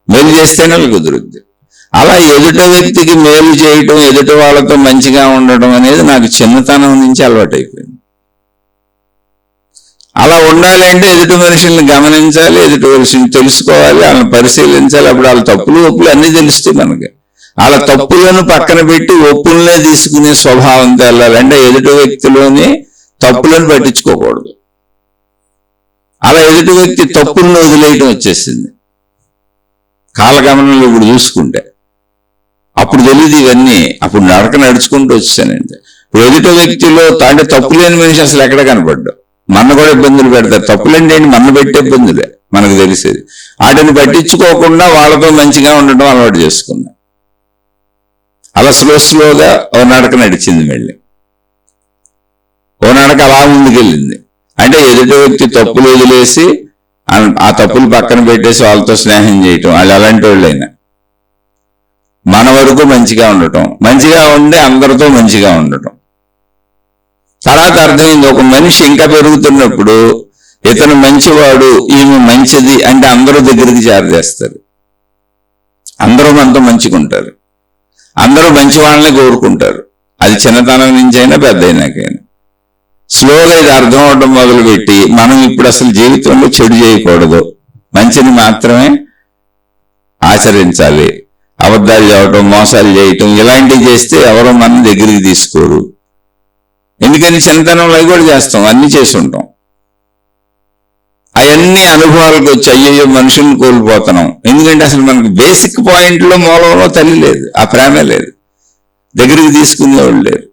[SPEAKER 1] మేలు చేస్తేనే కుదురుద్ది. అలా ఎదుట వ్యక్తికి మేలు చేయటం, ఎదుట వాళ్ళతో మంచిగా ఉండటం అనేది నాకు చిన్నతనం నుంచి అలవాటైపోయింది. అలా ఉండాలి అంటే ఎదుటి మనుషుల్ని గమనించాలి, ఎదుటి మనుషుల్ని తెలుసుకోవాలి, వాళ్ళని పరిశీలించాలి. అప్పుడు వాళ్ళ తప్పులు ఒప్పులు అన్నీ తెలుస్తాయి మనకి. అలా తప్పులను పక్కన పెట్టి ఒప్పులనే తీసుకునే స్వభావంతో వెళ్ళాలి. అంటే ఎదుటి వ్యక్తిలోని తప్పులను పట్టించుకోకూడదు. అలా ఎదుటి వ్యక్తి తప్పులను వదిలేయటం వచ్చేసింది కాలగమనంలో. ఇప్పుడు చూసుకుంటే అప్పుడు తెలియదు ఇవన్నీ, అప్పుడు నడుచుకుంటూ వచ్చానండి. ఇప్పుడు ఎదుటి వ్యక్తిలో అంటే తప్పు లేని మనిషి అసలు ఎక్కడ కనపడ్డాడు. మన కూడా ఇబ్బందులు పెడతారు. తప్పులేంటి మన పెట్టే ఇబ్బందులే మనకు తెలిసేది. వాటిని పట్టించుకోకుండా వాళ్ళతో మంచిగా ఉండటం అలవాటు చేసుకున్నాం. అలా స్లోగా ఓ నడక నడిచింది. మళ్ళీ ఓ నడక అలా ముందుకెళ్ళింది. అంటే ఎదుటి వ్యక్తి తప్పులు వదిలేసి ఆ తప్పులు పక్కన పెట్టేసి వాళ్ళతో స్నేహం చేయటం. వాళ్ళు అలాంటి వాళ్ళైనా మన వరకు మంచిగా ఉండటం, మంచిగా ఉండి అందరితో మంచిగా ఉండటం. తర్వాత అర్థమైంది, ఒక మనిషి ఇంకా పెరుగుతున్నప్పుడు ఇతను మంచివాడు, ఈమె మంచిది అంటే అందరూ దగ్గరికి చేరదేస్తారు. అందరూ మనతో మంచిగా ఉంటారు, అందరూ మంచి వాళ్ళని కోరుకుంటారు. అది చిన్నతనం నుంచి అయినా పెద్ద అయినాకైనా. స్లోగా ఇది అర్థం అవడం మొదలుపెట్టి మనం ఇప్పుడు అసలు జీవితంలో చెడు చేయకూడదు, మంచిని మాత్రమే ఆచరించాలి. అబద్ధాలు చేయటం, మోసాలు చేయటం ఇలాంటివి చేస్తే ఎవరో మన దగ్గరికి తీసుకోరు. ఎందుకని చిన్నతనంలో అవి కూడా చేస్తాం, అన్ని చేసి ఉంటాం. అవన్నీ అనుభవాలకు వచ్చి అయ్యో మనుషుల్ని కోల్పోతున్నాం. ఎందుకంటే అసలు మనకు బేసిక్ పాయింట్లో మూలంలో తల్లి లేదు, ఆ ప్రేమే లేదు, దగ్గరికి తీసుకునేవాళ్ళు లేరు.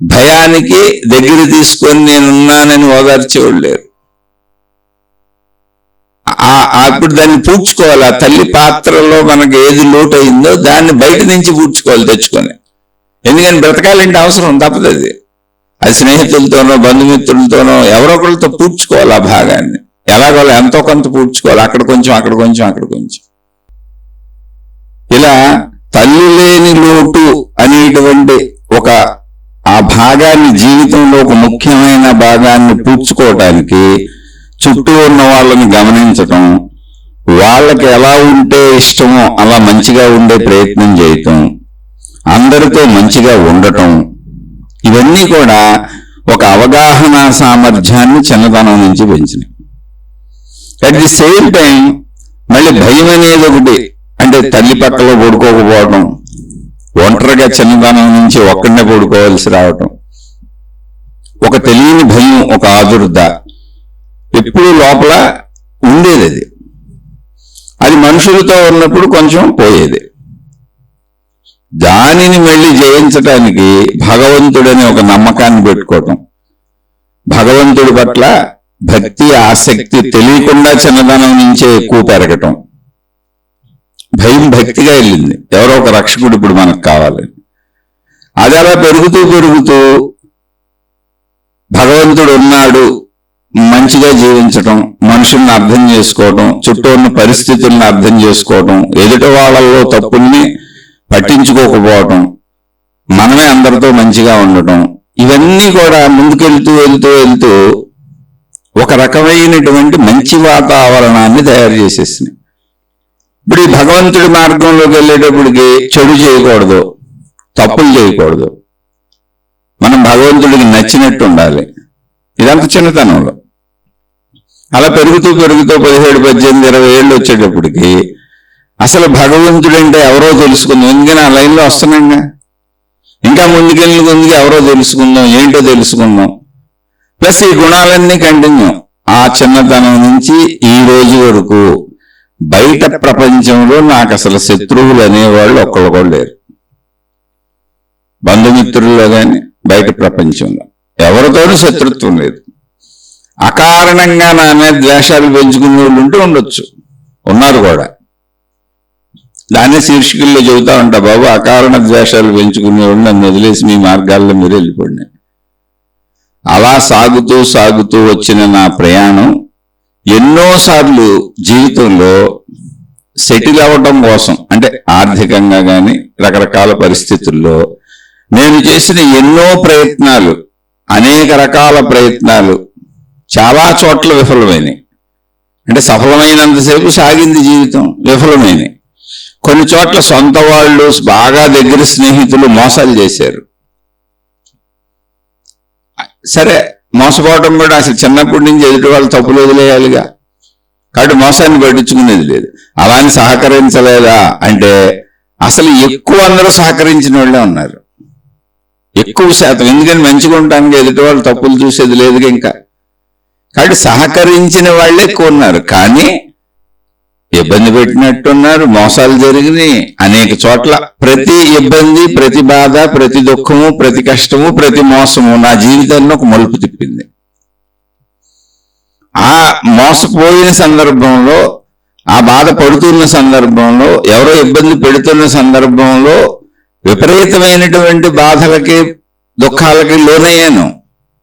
[SPEAKER 1] భయానికి దగ్గర తీసుకొని నేనున్నానని ఓదార్చేవాళ్ళు లేరు. అప్పుడు దాన్ని పూడ్చుకోవాలి. ఆ తల్లి పాత్రలో మనకు ఏది లోటు అయిందో దాన్ని బయట నుంచి పూడ్చుకోవాలి తెచ్చుకొని. ఎందుకని బ్రతకాలంటే అవసరం తప్పదు. అది స్నేహితులతోనో బంధుమిత్రులతోనో ఎవరో ఒకరితో పూడ్చుకోవాలి. ఆ భాగాన్ని ఎలాగో ఎంతో కొంత పూడ్చుకోవాలి. అక్కడ కొంచెం అక్కడ కొంచెం అక్కడ కొంచెం. ఇలా తల్లి లేని లోటు అనేటువంటి ఆ భాగాన్ని జీవితంలో ఒక ముఖ్యమైన భాగాన్ని పూడ్చుకోవడానికి చుట్టూ ఉన్న వాళ్ళని గమనించటం, వాళ్ళకి ఎలా ఉంటే ఇష్టమో అలా మంచిగా ఉండే ప్రయత్నం చేయటం, అందరితో మంచిగా ఉండటం, ఇవన్నీ కూడా ఒక అవగాహన సామర్థ్యాన్ని చిన్నతనం నుంచి పెంచినాయి. అట్ ది సేమ్ టైం మళ్ళీ భయం అనేది ఒకటి. అంటే తల్లి పక్కలో పడుకోకపోవటం, ఒంటరిగా చిన్నతనం నుంచి ఒక్కడనే పడుకోవాల్సి రావటం, ఒక తెలియని భయం, ఒక ఆదుర్ద ఎప్పుడూ లోపల ఉండేది. అది మనుషులతో ఉన్నప్పుడు కొంచెం పోయేది. దానిని మళ్ళీ జయించటానికి భగవంతుడని ఒక నమ్మకాన్ని పెట్టుకోవటం, భగవంతుడి పట్ల భక్తి ఆసక్తి తెలియకుండా చిన్నదనం నుంచే ఎక్కువ పెరగటం. భయం భక్తిగా వెళ్ళింది, ఎవరో ఒక రక్షకుడు ఇప్పుడు మనకు కావాలి. అది అలా పెరుగుతూ భగవంతుడు ఉన్నాడు, మంచిగా జీవించటం, మనుషుల్ని అర్థం చేసుకోవటం, చుట్టూ ఉన్న పరిస్థితుల్ని అర్థం చేసుకోవటం, ఎదుటి వాళ్ళల్లో తప్పుల్ని పట్టించుకోకపోవటం, మనమే అందరితో మంచిగా ఉండటం, ఇవన్నీ కూడా వెళ్తూ ఒక రకమైనటువంటి మంచి వాతావరణాన్ని తయారు చేసేసినాయి. ఇప్పుడు ఈ భగవంతుడి మార్గంలోకి వెళ్ళేటప్పటికి చెడు చేయకూడదు, తప్పులు చేయకూడదు, మనం భగవంతుడికి నచ్చినట్టు ఉండాలి. ఇదంతా చిన్నతనంలో. అలా పెరుగుతూ 17, 18, 20 ఏళ్ళు వచ్చేటప్పటికి అసలు భగవంతుడంటే ఎవరో తెలుసుకుందాం. ఎందుకని ఆ లైన్లో వస్తున్నాంగా, ఇంకా ముందుకు ఎవరో తెలుసుకుందాం, ఏంటో తెలుసుకుందాం. ప్లస్ ఈ గుణాలన్నీ కంటిన్యూ ఆ చిన్నతనం నుంచి ఈ రోజు వరకు. బయట ప్రపంచంలో నాకు అసలు శత్రువులు అనేవాళ్ళు ఒక్కళ్ళు కూడా లేరు. బంధుమిత్రుల్లో కానీ బయట ప్రపంచంలో ఎవరితోనూ శత్రుత్వం లేదు. అకారణంగా నా మీద ద్వేషాలు పెంచుకునే వాళ్ళు ఉండొచ్చు, ఉన్నారు కూడా. దాన్ని శీర్షికల్లో చెబుతా ఉంటా, బాబు అకారణ ద్వేషాలు పెంచుకునేవాళ్ళు నన్ను వదిలేసి మీ మార్గాల్లో మీరు వెళ్ళిపోండి. అలా సాగుతూ వచ్చిన నా ప్రయాణం ఎన్నోసార్లు జీవితంలో సెటిల్ అవ్వటం కోసం, అంటే ఆర్థికంగా కానీ రకరకాల పరిస్థితుల్లో నేను చేసిన ఎన్నో ప్రయత్నాలు, అనేక రకాల ప్రయత్నాలు చాలా చోట్ల విఫలమైనవి. అంటే సఫలమైనంతసేపు సాగింది జీవితం, విఫలమైనవి. కొన్ని చోట్ల సొంత వాళ్ళు, బాగా దగ్గర స్నేహితులు మోసాలు చేశారు. సరే, మోసపోవటం కూడా అసలు చిన్నప్పటి నుంచి ఎదుటి వాళ్ళు తప్పులు వదిలేయాలిగా, కాబట్టి మోసాన్ని పట్టించుకునేది లేదు. అలాని సహకరించలేదా అంటే అసలు ఎక్కువ అందరూ సహకరించిన వాళ్ళే ఉన్నారు, ఎక్కువ శాతం. ఎందుకని మంచిగా ఉండటానికి ఎదుటి వాళ్ళు తప్పులు చూసేది లేదుగా ఇంకా. కాబట్టి సహకరించిన వాళ్ళే ఎక్కువ ఉన్నారు, కానీ ఇబ్బంది పెట్టినట్టున్నారు, మోసాలు జరిగినాయి అనేక చోట్ల. ప్రతి ఇబ్బంది, ప్రతి బాధ, ప్రతి దుఃఖము, ప్రతి కష్టము, ప్రతి మోసము నా జీవితాన్ని ఒక మలుపు తిప్పింది. ఆ మోసపోయిన సందర్భంలో, ఆ బాధ పడుతున్న సందర్భంలో, ఎవరో ఇబ్బంది పెడుతున్న సందర్భంలో విపరీతమైనటువంటి బాధలకి దుఃఖాలకి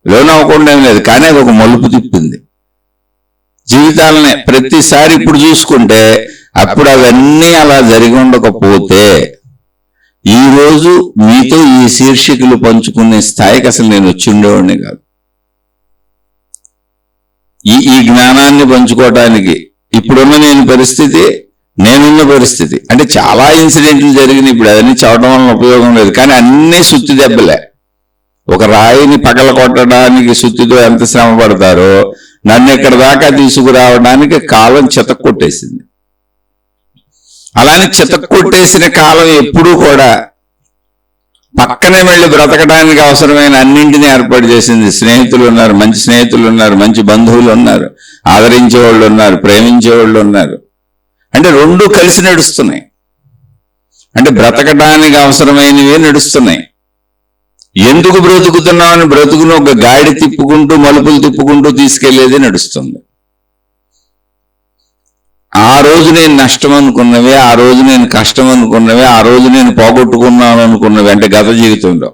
[SPEAKER 1] లోనవ్వకుండా ఏం లేదు, కానీ అది ఒక మలుపు తిప్పింది జీవితాలనే. ప్రతిసారి ఇప్పుడు చూసుకుంటే అప్పుడు అవన్నీ అలా జరిగి ఉండకపోతే ఈరోజు మీతో ఈ శీర్షికలు పంచుకునే స్థాయికి అసలు నేను వచ్చి ఉండేవాడిని కాదు. ఈ జ్ఞానాన్ని పంచుకోవటానికి ఇప్పుడున్న నేనున్న పరిస్థితి అంటే చాలా ఇన్సిడెంట్లు జరిగినాయి. ఇప్పుడు అవన్నీ చదవడం వలన ఉపయోగం లేదు, కానీ అన్నీ సుత్తి దెబ్బలే. ఒక రాయిని పగల కొట్టడానికి సుత్తితో ఎంత శ్రమ పడతారో నన్ను ఇక్కడ దాకా తీసుకురావడానికి కాలం చితక్కొట్టేసింది. అలానే చితక్కొట్టేసిన కాలం ఎప్పుడూ కూడా పక్కనే వెళ్ళి బ్రతకడానికి అవసరమైన అన్నింటినీ ఏర్పాటు చేసింది. స్నేహితులు ఉన్నారు, మంచి స్నేహితులు ఉన్నారు, మంచి బంధువులు ఉన్నారు, ఆదరించే వాళ్ళు ఉన్నారు, ప్రేమించే వాళ్ళు ఉన్నారు. అంటే రెండూ కలిసి నడుస్తున్నాయి. అంటే బ్రతకడానికి అవసరమైనవి నడుస్తున్నాయి. ఎందుకు బ్రతుకుతున్నామని బ్రతుకును ఒక గాడి తిప్పుకుంటూ మలుపులు తిప్పుకుంటూ తీసుకెళ్లేది నడుస్తుంది. ఆ రోజు నేను నష్టం అనుకున్నవి, ఆ రోజు నేను కష్టం అనుకున్నవి, ఆ రోజు నేను పోగొట్టుకున్నాను అనుకున్నవి అంటే గత జీవితంలో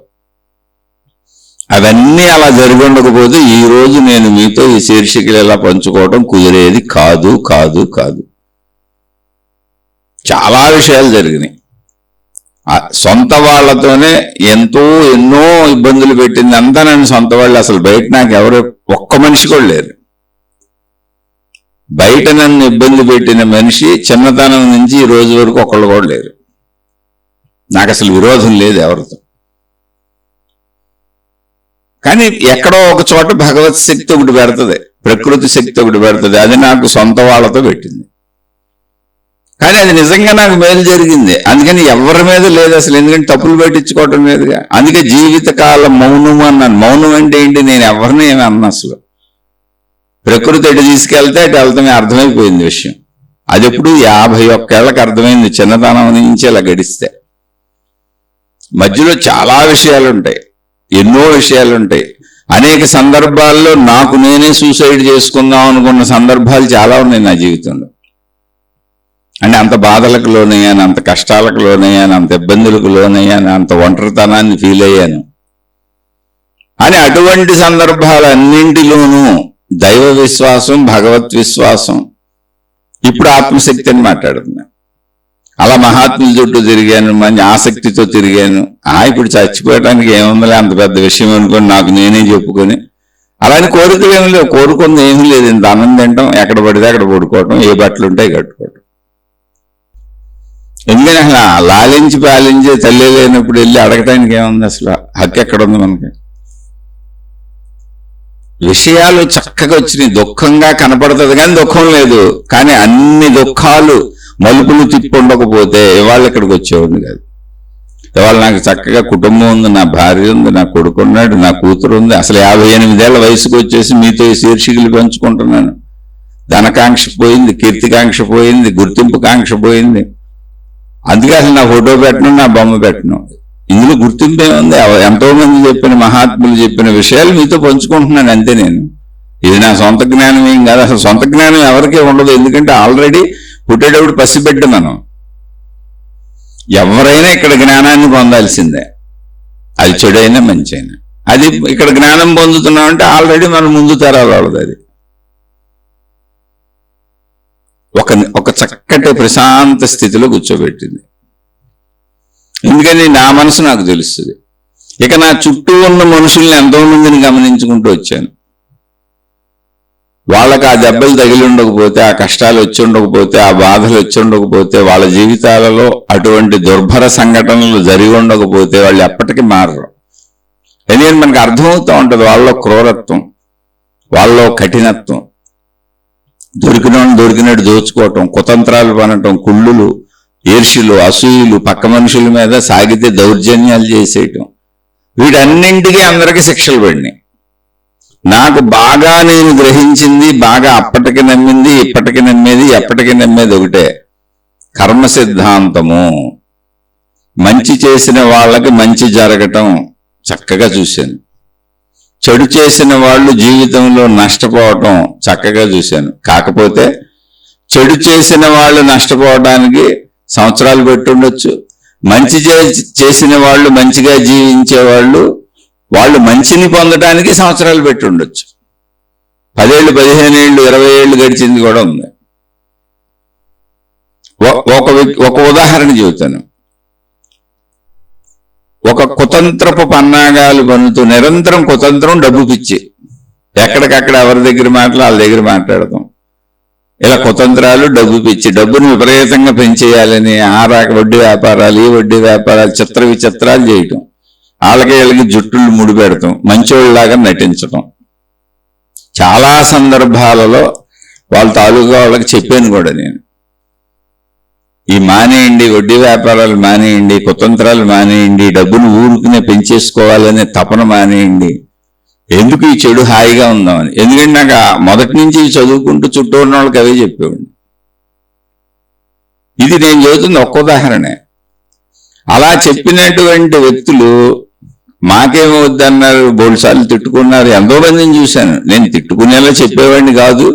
[SPEAKER 1] అవన్నీ అలా జరిగి ఉండకపోతే ఈ రోజు నేను మీతో ఈ శీర్షికలు ఎలా పంచుకోవడం కుదిరేది కాదు కాదు కాదు. చాలా విషయాలు జరిగినాయి. సొంత వాళ్ళతోనే ఎన్నో ఇబ్బందులు పెట్టింది అంతా నన్ను సొంత వాళ్ళు. అసలు బయట నాకు ఎవరు ఒక్క మనిషి కూడా లేరు. బయట నన్ను ఇబ్బంది పెట్టిన మనిషి చిన్నతనం నుంచి ఈ రోజు వరకు ఒకళ్ళు కూడా లేరు. నాకు అసలు విరోధం లేదు ఎవరితో. కానీ ఎక్కడో ఒక చోట భగవత్ శక్తి ఒకటి పెడుతుంది, ప్రకృతి శక్తి ఒకటి పెడుతుంది. అది నాకు సొంత వాళ్ళతో పెట్టింది, కానీ అది నిజంగా నాకు మేలు జరిగింది. అందుకని ఎవరి మీద లేదు అసలు, ఎందుకంటే తప్పులు పెట్టించుకోవటం లేదుగా. అందుకే జీవితకాలం మౌనం అన్నాను. మౌనం అంటే ఏంటి? నేను ఎవరిని ఏమి అన్నా అసలు. ప్రకృతి ఎటు తీసుకెళ్తే అటు వెళ్తామే, అర్థమైపోయింది విషయం. అది ఎప్పుడు 51 ఏళ్ళకి అర్థమైంది, చిన్నతనం నుంచి అలా గడిస్తే. మధ్యలో చాలా విషయాలు ఉంటాయి, ఎన్నో విషయాలు ఉంటాయి. అనేక సందర్భాల్లో నాకు నేనే సూసైడ్ చేసుకుందాం అనుకున్న సందర్భాలు చాలా ఉన్నాయి నా జీవితంలో. అంటే అంత బాధలకు లోనయ్యాను, అంత కష్టాలకు లోనయ్యాను, అంత ఇబ్బందులకు లోనయ్యాను, అంత ఒంటరితనాన్ని ఫీల్ అయ్యాను. అని అటువంటి సందర్భాలన్నింటిలోనూ దైవ విశ్వాసం, భగవత్ విశ్వాసం, ఇప్పుడు ఆత్మశక్తి అని మాట్లాడుతున్నా. అలా మహాత్ముల చుట్టూ తిరిగాను, మంచి ఆసక్తితో తిరిగాను. ఇప్పుడు చచ్చిపోయడానికి ఏముందలే అంత పెద్ద విషయం అనుకొని నాకు నేనే చెప్పుకొని, అలానే కోరికలు ఏమి లేవు, కోరుకుంది ఏమీ లేదు. ఇంత అన్నం తింటాం, ఎక్కడ పడితే అక్కడ పడుకోవటం, ఏ బట్టలు ఉంటాయి కట్టుకోవటం. ఎందుకని అసలు లాలించి పాలించి తల్లి లేనప్పుడు వెళ్ళి అడగటానికి ఏముంది? అసలు హక్కు ఎక్కడుంది మనకి? విషయాలు చక్కగా వచ్చినాయి, దుఃఖంగా కనపడుతుంది కానీ దుఃఖం లేదు. కానీ అన్ని దుఃఖాలు మలుపులు తిప్పి ఉండకపోతే ఇవాళ ఇక్కడికి వచ్చేవాడిని కాదు. ఇవాళ నాకు చక్కగా కుటుంబం ఉంది, నా భార్య ఉంది, నా కొడుకు ఉన్నాడు, నా కూతురు ఉంది. అసలు 58 ఏళ్ల వయసుకు వచ్చేసి మీతో ఈ శీర్షికలు పెంచుకుంటున్నాను. ధనకాంక్ష పోయింది, కీర్తికాంక్ష పోయింది, గుర్తింపు కాంక్ష పోయింది. అందుకే అసలు నా ఫోటో పెట్టను, నా బొమ్మ పెట్టను. ఇందులో గుర్తింపు ఏముంది? ఎంతో మంది చెప్పిన మహాత్ములు చెప్పిన విషయాలు మీతో పంచుకుంటున్నాను అంతే. నేను ఇది నా సొంత జ్ఞానం ఏం కాదు. అసలు సొంత జ్ఞానం ఎవరికీ ఉండదు, ఎందుకంటే ఆల్రెడీ పుట్టేటప్పుడు పసిబిడ్డ మనం. ఎవరైనా ఇక్కడ జ్ఞానాన్ని పొందాల్సిందే, అది చెడైనా మంచి అయినా. అది ఇక్కడ జ్ఞానం పొందుతున్నామంటే ఆల్రెడీ మనం ముందు తరాలు వాళ్ళది. అది ఒక చక్కటి ప్రశాంత స్థితిలో కూర్చోబెట్టింది. ఎందుకని నా మనసు నాకు తెలుస్తుంది. ఇక నా చుట్టూ ఉన్న మనుషుల్ని ఎంతో మందిని గమనించుకుంటూ వచ్చాను. వాళ్ళకి ఆ దెబ్బలు తగిలి ఉండకపోతే, ఆ కష్టాలు వచ్చి ఉండకపోతే, ఆ బాధలు వచ్చి ఉండకపోతే, వాళ్ళ జీవితాలలో అటువంటి దుర్భర సంఘటనలు జరిగి ఉండకపోతే వాళ్ళు ఎప్పటికీ మారరు. ఎందుకంటే మనకు అర్థమవుతూ ఉంటుంది వాళ్ళలో క్రూరత్వం, వాళ్ళలో కఠినత్వం, దొరికినట్టు దోచుకోవటం, కుతంత్రాలు పనటం, కుళ్ళులు, ఈర్ష్యలు, అసూయలు, పక్క మనుషుల మీద సాగితే దౌర్జన్యాలు చేసేయటం, వీటన్నింటికీ అందరికీ శిక్షలు పడినాయి. నాకు బాగా నేను గ్రహించింది, బాగా అప్పటికి నమ్మింది, ఇప్పటికి నమ్మేది, ఎప్పటికి నమ్మేది ఒకటే, కర్మ సిద్ధాంతము. మంచి చేసిన వాళ్ళకి మంచి జరగటం చక్కగా చూశాను, చెడు చేసిన వాళ్ళు జీవితంలో నష్టపోవటం చక్కగా చూశాను. కాకపోతే చెడు చేసిన వాళ్ళు నష్టపోవడానికి సంవత్సరాలు పెట్టుండొచ్చు, మంచి చేసిన వాళ్ళు, మంచిగా జీవించేవాళ్ళు వాళ్ళు మంచిని పొందడానికి సంవత్సరాలు పెట్టుండొచ్చు. 10 ఏళ్ళు, 15 ఏళ్ళు, 20 ఏళ్ళు గడిచింది కూడా ఉంది. ఒక ఉదాహరణ చెబుతాను. ఒక కుతంత్రపు పన్నాగాలు పన్నుతూ నిరంతరం కుతంత్రం, డబ్బు పిచ్చి, ఎక్కడికక్కడ ఎవరి దగ్గర మాటలు వాళ్ళ దగ్గర మాట్లాడతాం, ఇలా కుతంత్రాలు, డబ్బు పిచ్చి, డబ్బును విపరీతంగా పెంచేయాలని వడ్డీ వ్యాపారాలు, ఈ వడ్డీ వ్యాపారాలు, చిత్ర విచిత్రాలు చేయటం, వాళ్ళకి వీళ్ళకి జుట్టులు ముడిపెడతాం, మంచోళ్ళలాగా నటించటం. చాలా సందర్భాలలో వాళ్ళ తాలూకా వాళ్ళకి చెప్పాను కూడా నేను, ఈ మానేయండి, వడ్డీ వ్యాపారాలు మానేయండి, కుతంత్రాలు మానేయండి, డబ్బును ఊరుకునే పెంచేసుకోవాలనే తపన మానేయండి, ఎందుకు ఈ చెడు హాయిగా ఉందామని. ఎందుకంటే నాకు మొదటి నుంచి చదువుకుంటూ చుట్టూ ఉన్న వాళ్ళకి అవే చెప్పేవాడిని. ఇది నేను చెబుతుంది ఒక్క ఉదాహరణే. అలా చెప్పినటువంటి వ్యక్తులు మాకేమవుద్దన్నారు, బోల్సార్లు తిట్టుకున్నారు, ఎంతో మందిని చూశాను. నేను తిట్టుకునేలా చెప్పేవాడిని కాదు,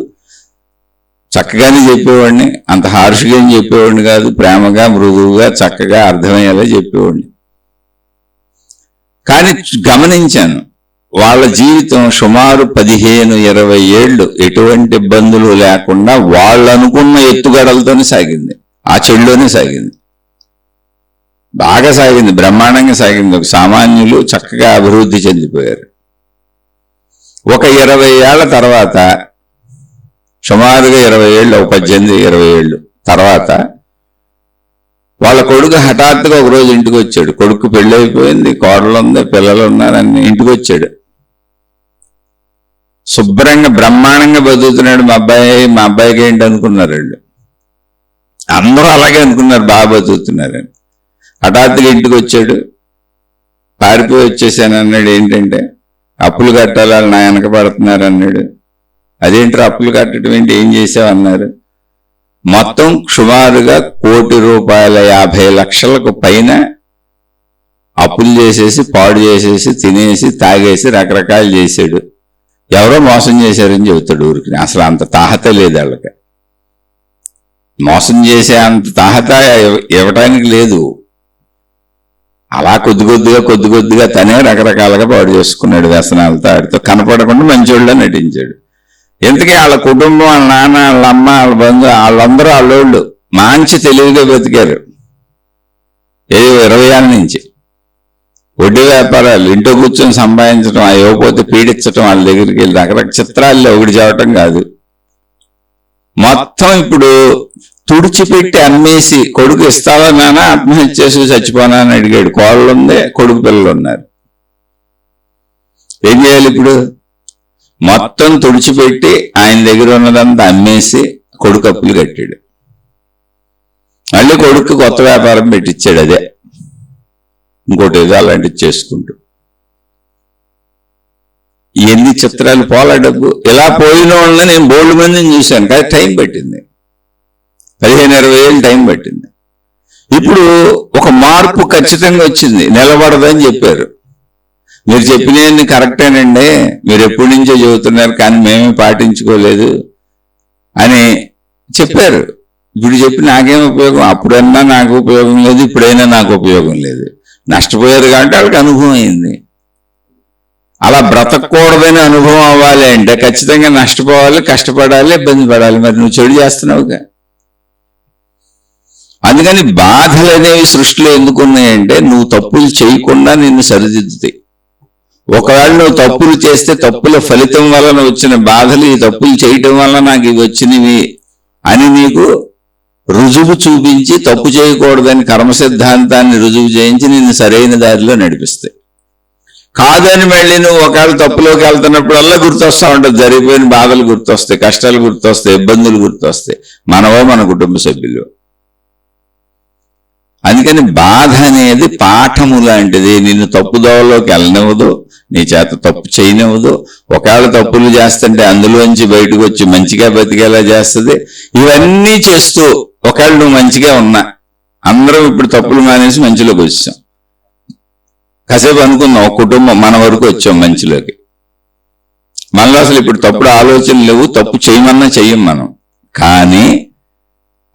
[SPEAKER 1] చక్కగానే చెప్పేవాడిని, అంత హార్ష్గా ఏం చెప్పేవాడిని కాదు, ప్రేమగా, మృదువుగా, చక్కగా అర్థమయ్యేలా చెప్పేవాడిని. కానీ గమనించాను, వాళ్ళ జీవితం సుమారు 15-20 ఏళ్ళు ఎటువంటి ఇబ్బందులు లేకుండా వాళ్ళు అనుకున్న ఎత్తుగడలతోనే సాగింది, ఆ చెడులోనే సాగింది, బాగా సాగింది, బ్రహ్మాండంగా సాగింది. ఒక సామాన్యులు చక్కగా అభివృద్ధి చెందిపోయారు. ఒక 20 ఏళ్ల తర్వాత, సుమారుగా 20 ఏళ్ళు, 18-20 ఏళ్ళు తర్వాత వాళ్ళ కొడుకు హఠాత్తుగా ఒకరోజు ఇంటికి వచ్చాడు. కొడుకు పెళ్ళి అయిపోయింది, కోడలు ఉంది, పిల్లలు ఉన్నారని ఇంటికి వచ్చాడు. శుభ్రంగా బ్రహ్మాండంగా బతుకుతున్నాడు మా అబ్బాయికి ఏంటి అనుకున్నారు వాళ్ళు, అందరూ అలాగే అనుకున్నారు, బాగా బతుకుతున్నారని. హఠాత్తుగా ఇంటికి వచ్చాడు, పారిపోయి వచ్చేసాను అన్నాడు. ఏంటంటే అప్పులు కట్టాలి, వాళ్ళు నా వెనక పడుతున్నారు అన్నాడు. అదేంటి అప్పులు కట్టడం ఏంటి, ఏం చేసావు అన్నారు. మొత్తం సుమారుగా ₹1,50,00,000 పైన అప్పులు చేసేసి, పాడు చేసేసి, తినేసి, తాగేసి, రకరకాలు చేశాడు. ఎవరో మోసం చేశారని చెబుతాడు ఊరికి. అసలు అంత తాహత లేదు వాళ్ళకి, మోసం చేసే అంత తాహత ఇవ్వటానికి లేదు. అలా కొద్ది కొద్దిగా తనే రకరకాలుగా పాడు చేసుకున్నాడు వ్యసనాలతో. ఆడితో కనపడకుండా మంచోళ్ళ నటించాడు. ఎందుకే వాళ్ళ కుటుంబం, వాళ్ళ నాన్న, వాళ్ళ అమ్మ, వాళ్ళ బంధువు, వాళ్ళందరూ వాళ్ళోళ్ళు మంచి తెలివిగా బతికారు. 20 ఏళ్ళ నుంచి వడ్డీ వ్యాపారాలు, ఇంట్లో కూర్చొని సంపాదించడం, ఆ ఇవ్వకపోతే పీడించడం, వాళ్ళ దగ్గరికి వెళ్ళి రకరకాల చిత్రాల్లో ఒకటి చెప్పటం కాదు. మొత్తం ఇప్పుడు తుడిచిపెట్టి అమ్మేసి, కొడుకు ఇస్తావా నాన్న, ఆత్మహత్య చేసి చచ్చిపోనా అని అడిగాడు. కోళ్ళు ఉంది, కొడుకు పిల్లలు ఉన్నారు. ఏం చేయాలి ఇప్పుడు? మొత్తం తుడిచిపెట్టి ఆయన దగ్గర ఉన్నదంతా అమ్మేసి కొడుకు అప్పులు కట్టాడు. మళ్ళీ కొడుకు కొత్త వ్యాపారం పెట్టించాడు, అదే ఇంకోటి ఏదో అలాంటివి చేసుకుంటూ. ఎన్ని చిత్రాలు, పోలా డబ్బు. ఇలా పోయిన వాళ్ళని నేను బోల్డ్ మందిని చూశాను, కానీ టైం పట్టింది, 15-20 ఏళ్ళు టైం పట్టింది. ఇప్పుడు ఒక మార్పు ఖచ్చితంగా వచ్చింది. నిలబడదని చెప్పారు. మీరు చెప్పినవన్నీ కరెక్టేనండి, మీరు ఎప్పటి నుంచో చెబుతున్నారు కానీ మేమే పాటించుకోలేదు అని చెప్పారు. ఇప్పుడు చెప్పి నాకేం ఉపయోగం? అప్పుడన్నా నాకు ఉపయోగం లేదు, ఇప్పుడైనా నాకు ఉపయోగం లేదు. నష్టపోయారు కాబట్టి వాళ్ళకి అనుభవం అయింది. అలా బ్రతకూడదని అనుభవం అవ్వాలి అంటే ఖచ్చితంగా నష్టపోవాలి, కష్టపడాలి, ఇబ్బంది పడాలి. మరి నువ్వు చెడు చేస్తున్నావుగా. అందుకని బాధలు అనేవి సృష్టిలో ఎందుకున్నాయంటే నువ్వు తప్పులు చేయకుండా నిన్ను సరిదిద్దుతాయి. ఒకవేళ నువ్వు తప్పులు చేస్తే తప్పుల ఫలితం వలన వచ్చిన బాధలు, ఈ తప్పులు చేయటం వల్ల నాకు ఇవి వచ్చినవి అని నీకు రుజువు చూపించి, తప్పు చేయకూడదని కర్మ సిద్ధాంతాన్ని రుజువు చేయించి నిన్ను సరైన దారిలో నడిపిస్తాయి. కాదని మళ్ళీ నువ్వు ఒకవేళ తప్పులోకి వెళ్తున్నప్పుడల్లా గుర్తొస్తా ఉంటుంది, జరిగిపోయిన బాధలు గుర్తొస్తాయి, కష్టాలు గుర్తొస్తాయి, ఇబ్బందులు గుర్తొస్తాయి, మనవో మన కుటుంబ సభ్యులు. అందుకని బాధ అనేది పాఠము లాంటిది. నిన్ను తప్పుదోవలోకి వెళ్ళనివ్వదు, నీ చేత తప్పు చేయనివ్వదు. ఒకవేళ తప్పులు చేస్తుంటే అందులోంచి బయటకు వచ్చి మంచిగా బతికేలా చేస్తుంది. ఇవన్నీ చేస్తూ ఒకవేళ నువ్వు మంచిగా ఉన్నా, అందరం ఇప్పుడు తప్పులు మానేసి మంచిలోకి వచ్చాం. కాసేపు అనుకున్నాం, ఒక కుటుంబం మన వరకు వచ్చాం మంచిలోకి. మనలో అసలు ఇప్పుడు తప్పుడు ఆలోచనలు లేవు, తప్పు చేయమన్నా చెయ్యం మనం. కానీ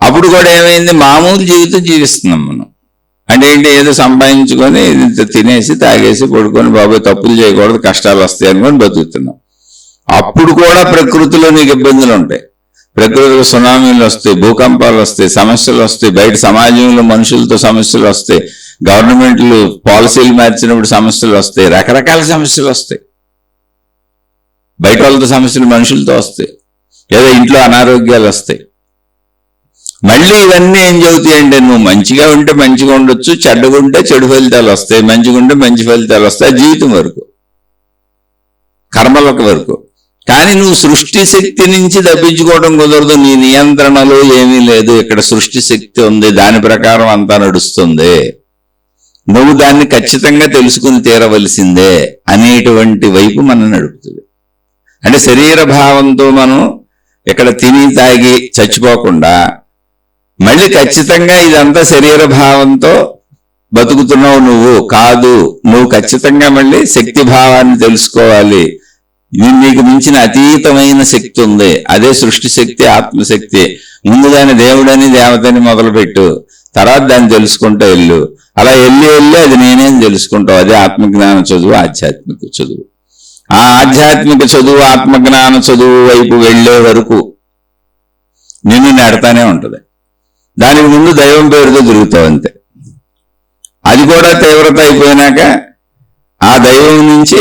[SPEAKER 1] అప్పుడు కూడా ఏమైంది, మామూలు జీవితం జీవిస్తున్నాం మనం. అంటే ఏంటి, ఏదో సంపాదించుకొని తినేసి తాగేసి పడుకొని బాబాయ్ తప్పులు చేయకూడదు, కష్టాలు వస్తాయి అనుకొని బతుకుతున్నాం. అప్పుడు కూడా ప్రకృతిలో నీకు ఇబ్బందులు ఉంటాయి. ప్రకృతిలో సునామీలు వస్తాయి, భూకంపాలు వస్తాయి, సమస్యలు వస్తాయి, బయట సమాజంలో మనుషులతో సమస్యలు వస్తాయి, గవర్నమెంట్లు పాలసీలు మార్చినప్పుడు సమస్యలు వస్తాయి, రకరకాల సమస్యలు వస్తాయి. బయట వాళ్ళతో సమస్యలు మనుషులతో వస్తాయి, లేదా ఇంట్లో అనారోగ్యాలు వస్తాయి. మళ్ళీ ఇవన్నీ ఏం చెబుతాయి అంటే, నువ్వు మంచిగా ఉంటే మంచిగా ఉండొచ్చు, చెడ్డగా ఉంటే చెడు ఫలితాలు వస్తాయి, మంచిగా ఉంటే మంచి ఫలితాలు వస్తాయి. జీవితం వరకు, కర్మలకు వరకు. కానీ నువ్వు సృష్టి శక్తి నుంచి తప్పించుకోవడం కుదరదు. నీ నియంత్రణలో ఏమీ లేదు. ఇక్కడ సృష్టి శక్తి ఉంది, దాని ప్రకారం అంతా నడుస్తుంది. నువ్వు దాన్ని ఖచ్చితంగా తెలుసుకుని తీరవలసిందే అనేటువంటి వైపు మనం నడుపుతుంది. అంటే శరీర భావంతో మనం ఇక్కడ తిని తాగి చచ్చిపోకుండా మళ్ళీ ఖచ్చితంగా ఇదంతా శరీర భావంతో బతుకుతున్నావు నువ్వు కాదు. నువ్వు ఖచ్చితంగా మళ్ళీ శక్తి భావాన్ని తెలుసుకోవాలి. నీకు మించిన అతీతమైన శక్తి ఉంది, అదే సృష్టి శక్తి, ఆత్మశక్తి. ముందు దాని దేవుడని దేవతని మొదలుపెట్టు, తర్వాత దాన్ని తెలుసుకుంటూ వెళ్ళు. అలా వెళ్ళి అది నేనేం తెలుసుకుంటావు. అదే ఆత్మజ్ఞాన చదువు, ఆధ్యాత్మిక చదువు. ఆ ఆధ్యాత్మిక చదువు, ఆత్మజ్ఞాన చదువు వైపు వెళ్లే వరకు నిన్ను నెడతానే ఉంటది. దానికి ముందు దైవం పేరుతో తిరుగుతావు అంతే. అది కూడా తీవ్రత అయిపోయినాక ఆ దైవం నుంచి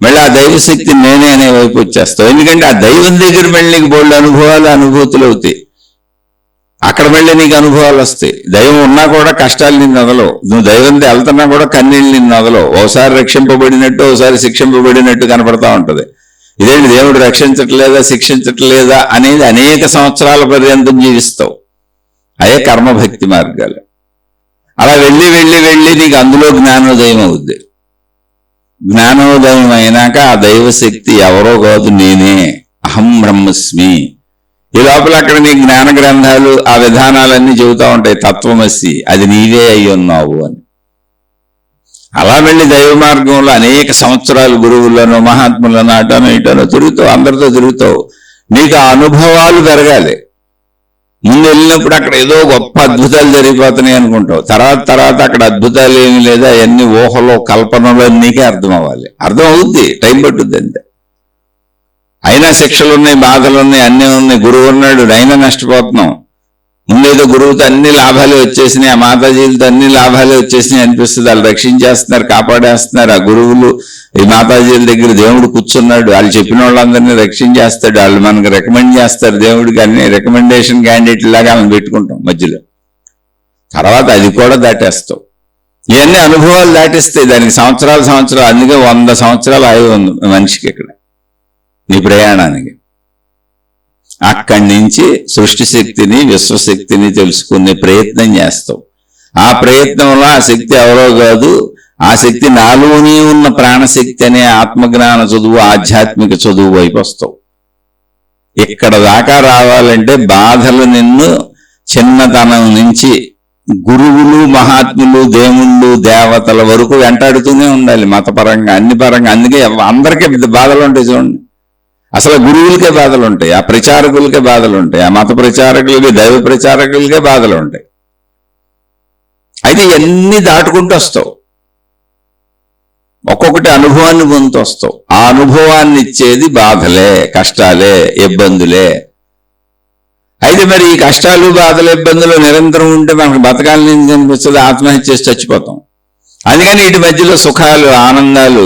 [SPEAKER 1] మళ్ళీ ఆ దైవశక్తి నేనే అనే వైపు వచ్చేస్తావు. ఎందుకంటే ఆ దైవం దగ్గర మళ్ళీ నీకు బోల్డ్ అనుభవాలు, అనుభూతులు అవుతాయి. అక్కడ మళ్ళీ నీకు అనుభవాలు వస్తాయి. దైవం ఉన్నా కూడా కష్టాలు నిన్ను వదలవు. నువ్వు దైవంతో వెళ్తున్నా కూడా కన్నీళ్ళు నిన్ను వదలవు. ఒకసారి రక్షింపబడినట్టు, ఒకసారి శిక్షింపబడినట్టు కనపడతా ఉంటది. ఇదేంటి దేవుడు రక్షించట్లేదా, శిక్షించట్లేదా అనేది అనేక సంవత్సరాల పర్యంతం జీవిస్తావు. అదే కర్మభక్తి మార్గాలు. అలా వెళ్ళి నీకు అందులో జ్ఞానోదయం అవుద్ది. జ్ఞానోదయం అయినాక ఆ దైవశక్తి ఎవరో కాదు, నేనే, అహం బ్రహ్మస్మి. ఈ లోపల అక్కడ నీ జ్ఞాన గ్రంథాలు, ఆ విధానాలన్నీ చెబుతా ఉంటాయి. తత్వమసి, అది నీవే అయి ఉన్నావు అని. అలా వెళ్ళి దైవ మార్గంలో అనేక సంవత్సరాలు గురువులను, మహాత్ములను అటనో ఇటనో తిరుగుతావు, అందరితో తిరుగుతావు. నీకు ఆ అనుభవాలు పెరగాలి. ముందు వెళ్ళినప్పుడు అక్కడ ఏదో గొప్ప అద్భుతాలు జరిగిపోతున్నాయి అనుకుంటావు. తర్వాత అక్కడ అద్భుతాలు ఏమి లేదా, అవన్నీ ఊహలో, కల్పనలో నీకే అర్థం అవ్వాలి. అర్థం అవుద్ది, టైం పట్టుద్ది అంతే. అయినా శిక్షలు ఉన్నాయి, బాధలు ఉన్నాయి, అన్నీ ఉన్నాయి. గురువు ఉన్నాడు, అయినా నష్టపోతున్నాం. ముందేదో గురువుతో అన్ని లాభాలే వచ్చేసినాయి, ఆ మాతాజీలతో అన్ని లాభాలే వచ్చేసినాయి అనిపిస్తుంది. వాళ్ళు రక్షించేస్తున్నారు, కాపాడేస్తున్నారు. ఆ గురువులు, ఈ మాతాజీల దగ్గర దేవుడు కూర్చున్నాడు, వాళ్ళు చెప్పిన వాళ్ళందరినీ రక్షించేస్తాడు. వాళ్ళు మనకు రికమెండ్ చేస్తారు దేవుడికి. అన్ని రికమెండేషన్ క్యాండిడేట్ లాగా మనం పెట్టుకుంటాం మధ్యలో. తర్వాత అది కూడా దాటేస్తావు. ఇవన్నీ అనుభవాలు దాటిస్తాయి. దానికి సంవత్సరాలు. అందుకే 100 సంవత్సరాలు ఆయువు ఉంది మనిషికి ఇక్కడ నీ ప్రయాణానికి. అక్కడి నుంచి సృష్టి శక్తిని, విశ్వశక్తిని తెలుసుకునే ప్రయత్నం చేస్తావు. ఆ ప్రయత్నంలో ఆ శక్తి ఎవరో కాదు, ఆ శక్తి నాలోనే ఉన్న ప్రాణశక్తి అనే ఆత్మజ్ఞాన చదువు, ఆధ్యాత్మిక చదువు వైపు వస్తావు. ఇక్కడ దాకా రావాలంటే బాధలు నిన్ను చిన్నతనం నుంచి గురువులు, మహాత్ములు, దేవుళ్ళు, దేవతల వరకు వెంటాడుతూనే ఉండాలి. మతపరంగా, అన్ని పరంగా. అందుకే అందరికీ బాధలు ఉంటాయి చూడండి. అసలు గురువులకే బాధలు ఉంటాయి, ఆ ప్రచారకులకే బాధలు ఉంటాయి, ఆ మత ప్రచారకులకి, దైవ ప్రచారకులకే బాధలు ఉంటాయి. అయితే ఇవన్నీ దాటుకుంటూ వస్తావు. ఒక్కొక్కటి అనుభవాన్ని పొందుతూ వస్తావు. ఆ అనుభవాన్ని ఇచ్చేది బాధలే, కష్టాలే, ఇబ్బందులే. అయితే మరి ఈ కష్టాలు, బాధలు, ఇబ్బందులు నిరంతరం ఉంటే మనకు బతకాలని అనిపిస్తుంది, ఆత్మహత్య చేసి చచ్చిపోతాం. అందుకని వీటి మధ్యలో సుఖాలు, ఆనందాలు,